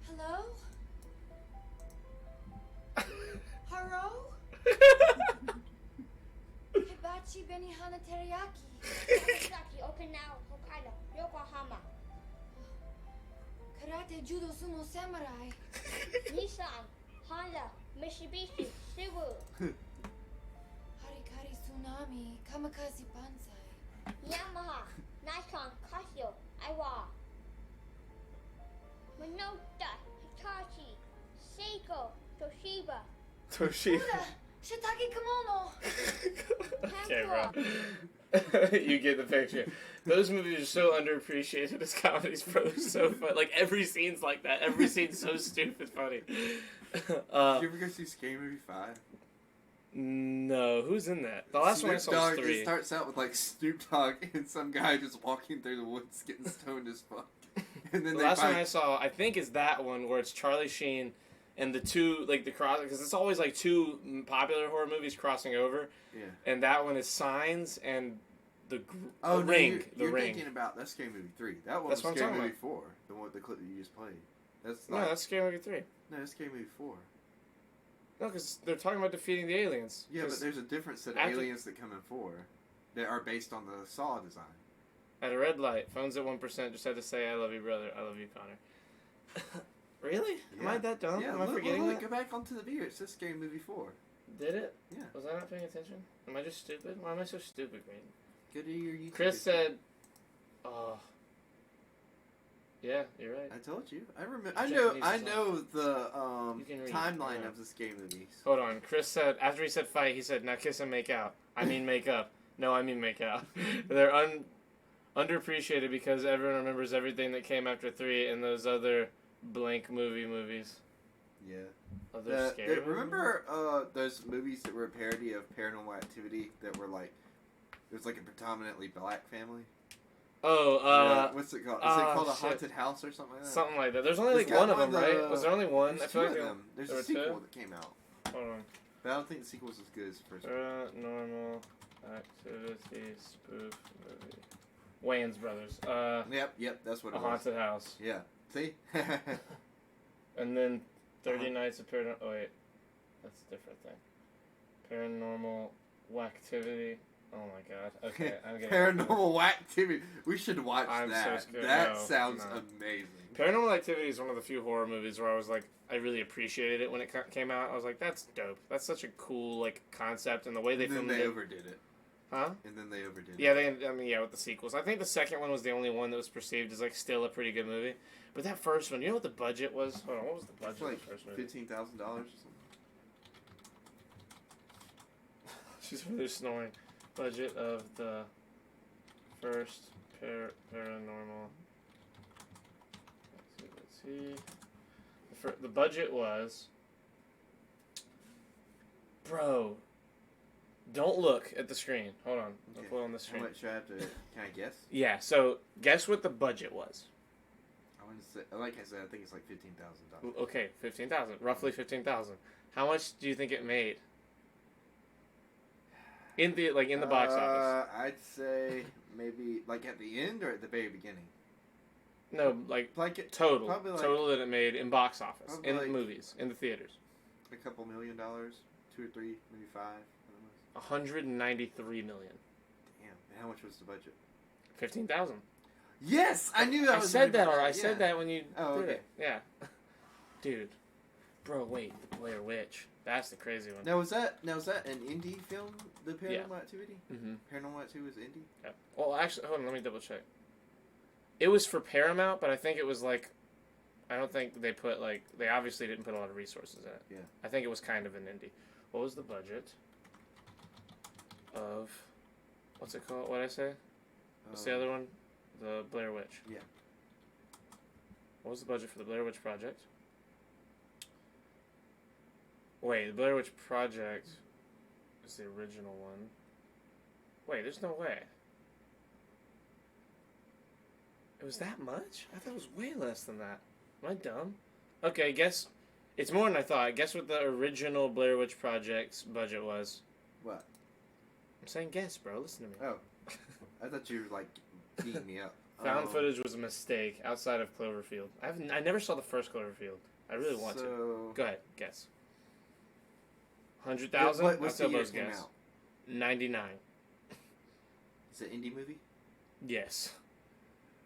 Hello? Haro? Hibachi Benihana Teriyaki. Nagasaki, Okinawa, Hokkaido, Yokohama. Karate, Judo, Sumo, Samurai. Nissan, Honda, Mitsubishi, Subaru. Harikari, Tsunami, Kamikaze, Banzai. Yamaha, Nikon, Casio, Aiwa. Minolta, Hitachi, Seiko, Toshiba. Toshiba. Shiitake Kimono. Okay, bro. You get the picture. Those movies are so underappreciated as comedies, bro. They're so fun. Like, every scene's like that. Every scene's so stupid funny. Did you ever go see Scary Movie 5? No. Who's in that? The last one I saw was 3. It starts out with, like, Snoop Dogg and some guy just walking through the woods getting stoned as fuck. And then the last one I saw, I think, is that one where it's Charlie Sheen and the two, like, the cross... Because it's always, like, two popular horror movies crossing over. Yeah. And that one is Signs and... The no, Ring. You're thinking about that's Scary Movie 3. That one was Scary Movie 4. The clip that you just played. That's Scary Movie 3. No, that's Scary Movie 4. No, because they're talking about defeating the aliens. Yeah, but there's a different set of aliens that come in 4 that are based on the Saw design. At a red light, phones at 1%. Just had to say, I love you, brother. I love you, Connor. Really? Yeah. Am I that dumb? Yeah, Am I forgetting that? Go back onto the video. It says Scary Movie 4. Did it? Yeah. Was I not paying attention? Am I just stupid? Why am I so stupid, Green? Go to your YouTube. Chris said, "Oh, yeah, you're right." I told you. I remember. I know the timeline of the Scary movies. Hold on. Chris said after he said fight, he said, "Now kiss and make out." I mean make up. No, I mean make out. They're underappreciated because everyone remembers everything that came after 3, and those other blank movies. Yeah. Other scary movies? Remember those movies that were a parody of Paranormal Activity that were like, it was like a predominantly black family? Oh, what's it called? Is it called A Haunted House or something like that? Something like that. There's only like one of them, right? Was there only one? There's two of them. There's a sequel that came out. Hold on. But I don't think the sequel was as good as the first one. Paranormal Activity spoof movie. Wayans Brothers. Yep, that's what it A was. Haunted House. Yeah. See? And then 30 Nights of Paranormal... Oh, wait. That's a different thing. Paranormal Activity. Oh, my God. Okay, I'm getting... Paranormal Activity. We should watch I'm that. so scared. That No, sounds no. amazing. Paranormal Activity is one of the few horror movies where I was like, I really appreciated it when it came out. I was like, that's dope. That's such a cool, like, concept, and the way they filmed it... And then they overdid it. Huh? And then they overdid Yeah, it. with the sequels. I think the second one was the only one that was perceived as, like, still a pretty good movie. But that first one, you know what the budget was? Hold on, what was the budget Like of the first movie? $15,000 or something. She's really snoring. Budget of the first paranormal. Let's see. The budget was... Bro... Don't look at the screen. Hold on. I'll put it on the screen. How much should I have to... Can I guess? Yeah, so guess what the budget was. I want to say... Like I said, I think it's like $15,000. Okay, 15,000. Roughly 15,000. How much do you think it made? In the box office. I'd say maybe like at the end or at the very beginning. No, like total. Probably Total that it made in box office. In the like movies. In the theaters. A couple $1 million. 2 or 3, maybe 5. $193 million. Damn. And how much was the budget? 15,000. Yes, I knew that. I said that already. I said that when you did okay. it. Yeah. Dude. Bro, wait. The Blair Witch. That's the crazy one. Now was that an indie film? The Paranormal Activity. Mm-hmm. Paranormal Activity was indie. Yeah. Well, actually, hold on. Let me double check. It was for Paramount, but I think it was like, I don't think they put like, they obviously didn't put a lot of resources in it. Yeah. I think it was kind of an indie. What was the budget of, what's it called? What did I say? What's the other one? The Blair Witch. Yeah. What was the budget for the Blair Witch Project? Wait, the Blair Witch Project is the original one. Wait, there's no way. It was that much? I thought it was way less than that. Am I dumb? Okay, guess... It's more than I thought. Guess what the original Blair Witch Project's budget was. What? I'm saying guess, bro. Listen to me. Oh. I thought you were, like, teeing me up. Found footage was a mistake outside of Cloverfield. I never saw the first Cloverfield. I really want to. Go ahead, guess. 100,000? What's the year it came out? 99. Is it an indie movie? Yes.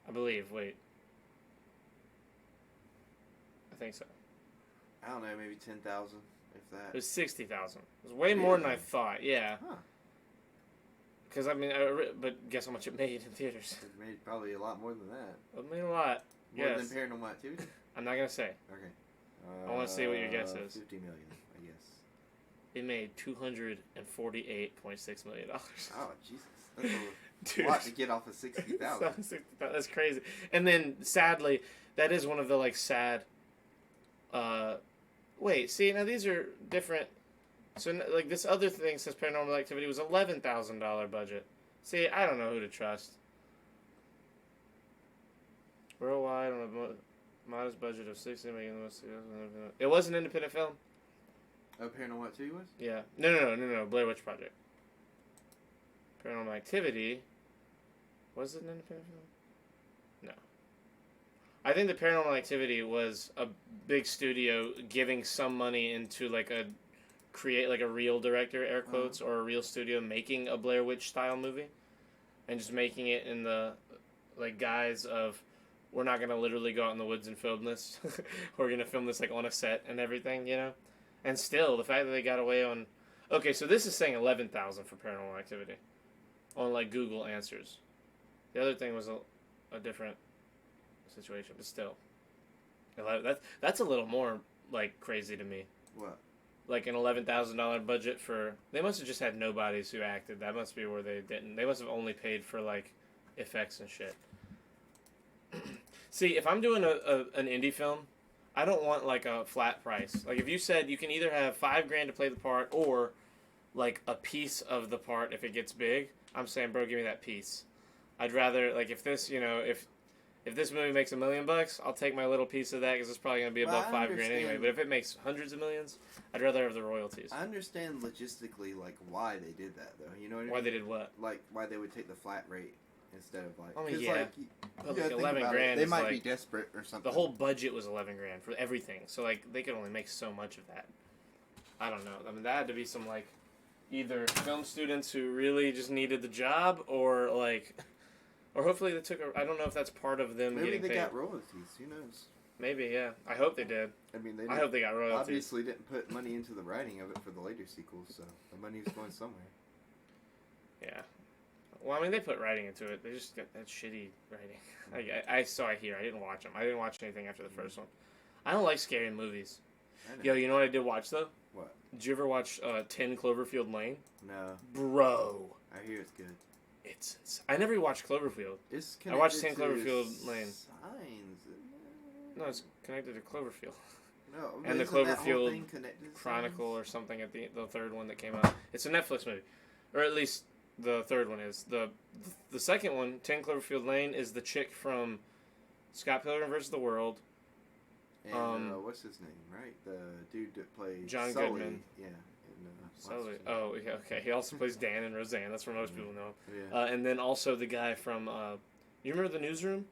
I believe. Wait. I think so. I don't know, maybe 10,000, if that. It was 60,000. It was way more than I thought. Yeah. Huh. Because, I mean, but guess how much it made in theaters? It made probably a lot more than that. It made a lot. More Yes. than Paranormal Activity? I'm not going to say. Okay. I want to see what your guess is. 50 million, I guess. It made $248.6 million. Oh, Jesus. That's Dude. a lot to get off of 60,000. That's crazy. And then, sadly, that is one of the, like, sad... wait, see, now these are different... So, like, this other thing says Paranormal Activity was $11,000 budget. See, I don't know who to trust. Worldwide, on a modest budget of $60 million. It was an independent film? Oh, Paranormal Activity was? Yeah. No. Blair Witch Project. Paranormal Activity... Was it an independent film? No. I think the Paranormal Activity was a big studio giving some money into, like, create like a real director, air quotes, or a real studio making a Blair Witch style movie, and just making it in the like guise of we're not gonna literally go out in the woods and film this. We're gonna film this like on a set and everything, you know. And still, the fact that they got away on, okay, so this is saying 11,000 for Paranormal Activity, on like Google Answers. The other thing was a different situation, but still, that's a little more like crazy to me. What? Like an $11,000 budget for... They must have just had nobodies who acted. That must be where they didn't... They must have only paid for, like, effects and shit. See, if I'm doing an indie film, I don't want like a flat price. Like if you said you can either have $5,000 to play the part or like a piece of the part if it gets big, I'm saying, bro, give me that piece. I'd rather like if this, if this movie makes $1 million, I'll take my little piece of that because it's probably gonna be above $5,000 anyway. But if it makes hundreds of millions, I'd rather have the royalties. I understand logistically like why they did that though. You know what I mean? Why they did what? Like why they would take the flat rate instead of like. I mean, yeah. Like, but like $11,000. They might like, be desperate or something. The whole budget was $11,000 for everything, so like they could only make so much of that. I don't know. I mean, that had to be some like either film students who really just needed the job, or like. Or hopefully they took I don't know if that's part of them Maybe getting paid. Maybe they got royalties. Who knows? Maybe, yeah. I hope they did. I mean, I hope they got royalties. Obviously didn't put money into the writing of it for the later sequels, so the money was going somewhere. Yeah. Well, I mean, they put writing into it. They just got that shitty writing. I hear. I didn't watch them. I didn't watch anything after the first one. I don't like scary movies. Yo, you know what I did watch, though? What? Did you ever watch 10 Cloverfield Lane? No. Bro. I hear it's good. I never watched Cloverfield. I watched 10 Cloverfield Lane. Signs, no, it's connected to Cloverfield. No, and the Cloverfield Chronicle or something at the third one that came out. It's a Netflix movie, or at least the third one is. The second one, 10 Cloverfield Lane, is the chick from Scott Pilgrim vs. the World. And what's his name? Right, the dude that played John Sully. Goodman. Yeah. Sully. Oh, yeah, okay. He also plays Dan in Roseanne. That's where most people know him. Yeah. And then also the guy from, you remember The Newsroom?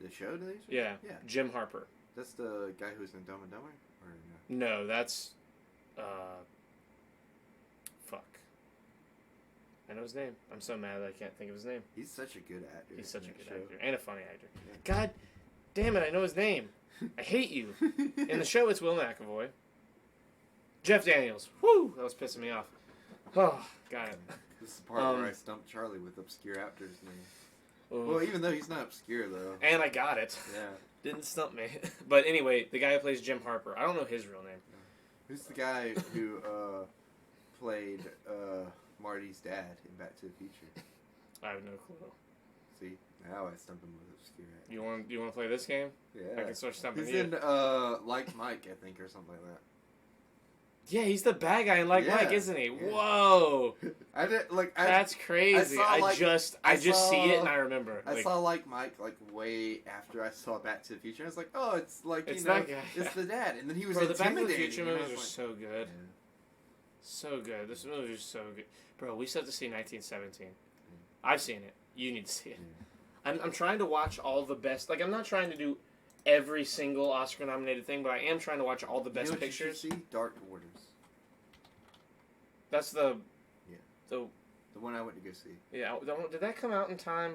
The show, The Newsroom? Yeah. Yeah. Jim Harper. That's the guy who's in Dumb and Dumber? Or no? No, that's, fuck. I know his name. I'm so mad that I can't think of his name. He's such a good actor. He's such a good actor. And a funny actor. Yeah. God damn it, I know his name. I hate you. In the show, it's Will McAvoy. Jeff Daniels. Woo! That was pissing me off. Oh, got it. This is the part where I stumped Charlie with obscure actors' names. Well, even though he's not obscure, though. And I got it. Yeah. Didn't stump me. But anyway, the guy who plays Jim Harper. I don't know his real name. Who's the guy who played Marty's dad in Back to the Future? I have no clue. See? Now I stumped him with obscure actors. You want to play this game? Yeah. I can start stumping He's you. in Like Mike, I think, or something like that. Yeah, he's the bad guy in Like Mike, isn't he? Yeah. Whoa! I did That's crazy. I just see it and I remember. I saw Like Mike way after I saw Back to the Future. I was like, oh, it's like it's that guy. It's the dad, and then he was Bro, the Back to the intimidating. Future movies are so good. Yeah. So good. This movie is so good, bro. We still have to see 1917. I've seen it. You need to see it. I'm trying to watch all the best. Like I'm not trying to do every single Oscar-nominated thing, but I am trying to watch all the best pictures. You should see Dark Waters. That's the one I went to go see. Yeah, did that come out in time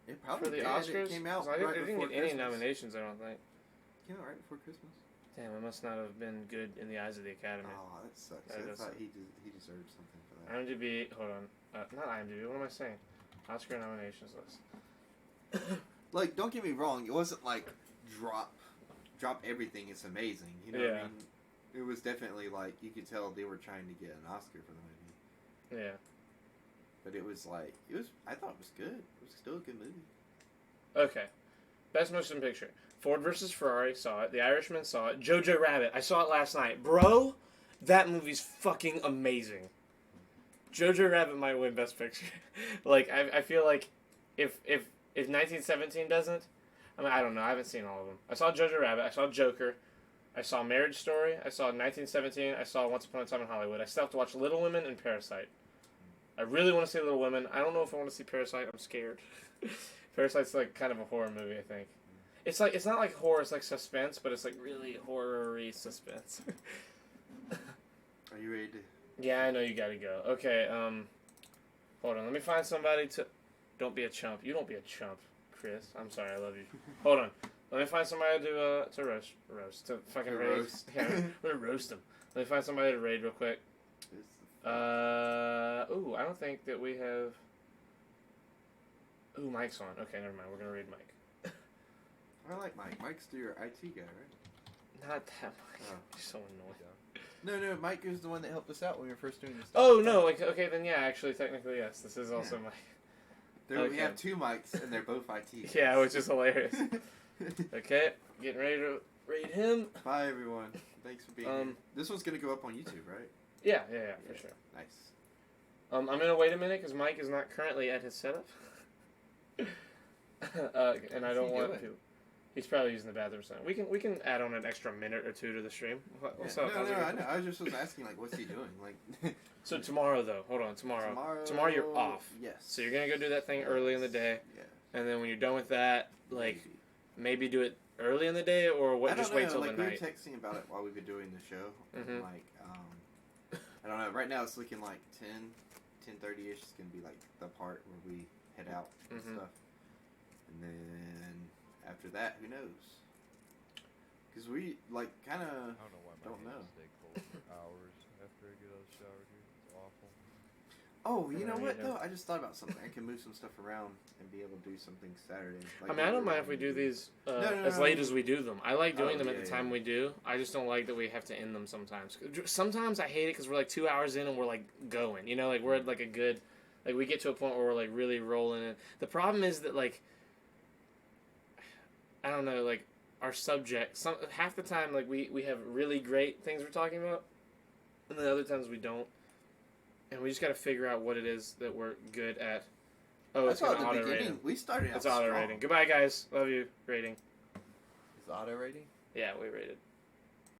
it probably for the did. Oscars? It came out it right didn't before get any Christmas. nominations, I don't think. It came out right before Christmas. Damn, it must not have been good in the eyes of the Academy. Oh, that sucks. I thought he deserved something for that. IMDb, hold on. Not IMDb, what am I saying? Oscar nominations list. Like, don't get me wrong, it wasn't like drop everything, it's amazing. You know what I mean? It was definitely like, you could tell they were trying to get an Oscar for the movie. Yeah. But it was like, I thought it was good. It was still a good movie. Okay. Best motion picture. Ford vs. Ferrari, saw it. The Irishman, saw it. Jojo Rabbit, I saw it last night. Bro, that movie's fucking amazing. Jojo Rabbit might win Best Picture. Like, I feel like if 1917 doesn't, I mean, I don't know. I haven't seen all of them. I saw Jojo Rabbit. I saw Joker. I saw Marriage Story. I saw 1917. I saw Once Upon a Time in Hollywood. I still have to watch Little Women and Parasite. I really want to see Little Women. I don't know if I want to see Parasite. I'm scared. Parasite's like kind of a horror movie, I think. It's like, it's not like horror. It's like suspense, but it's like really horror-y suspense. Are you ready to... Yeah, I know you gotta go. Okay, hold on. Let me find somebody to... Don't be a chump. You don't be a chump, Chris. I'm sorry, I love you. Hold on. Let me find somebody to roast. To fucking raid. Roast. Yeah, we're gonna roast them. Let me find somebody to raid real quick. Ooh, I don't think that we have... Ooh, Mike's on. Okay, never mind. We're gonna raid Mike. I like Mike. Mike's your IT guy, right? Not that Mike. Oh. You're so annoying. No, Mike is the one that helped us out when we were first doing this. Oh, no, like, okay, then yeah, actually, technically, yes. This is also Mike. We have two mics, and they're both IT guys. Yeah, which is hilarious. Okay, getting ready to Rate him. Bye, everyone. Thanks for being here. This one's going to go up on YouTube, right? Yeah, for sure. Nice. I'm going to wait a minute because Mike is not currently at his setup. And I don't want to. He's probably using the bathroom. So we can add on an extra minute or two to the stream. What's up? No, I know. I just was asking, like, what's he doing? Like. So tomorrow, though. Hold on. Tomorrow you're off. Yes. So you're going to go do that thing early in the day. Yeah. And then when you're done with that, like, maybe do it early in the day or what? Just wait till the night. We were texting about it while we've been doing the show. Mm-hmm. Like, I don't know. Right now it's looking like 10:30ish is gonna be like the part where we head out and stuff. And then after that, who knows? Because we like kind of don't know. Stay cold for hours after I get out of the shower, dude. It's awful. Oh, you know what though? I just thought about something. I can move some stuff around and be able to do something Saturday. Like, I mean, I don't mind if we do these as late as we do them. I like doing them at the time we do. I just don't like that we have to end them sometimes. Sometimes I hate it because we're like 2 hours in and we're like going. You know, like we're at like a good, like we get to a point where we're like really rolling. And the problem is that like, I don't know, like our subject. Half the time like we have really great things we're talking about, and then other times we don't. And we just got to figure out what it is that we're good at. Oh, it's going to auto rating. We started out It's auto rating. Goodbye, guys. Love you. Rating. Is auto rating? Yeah, we rated.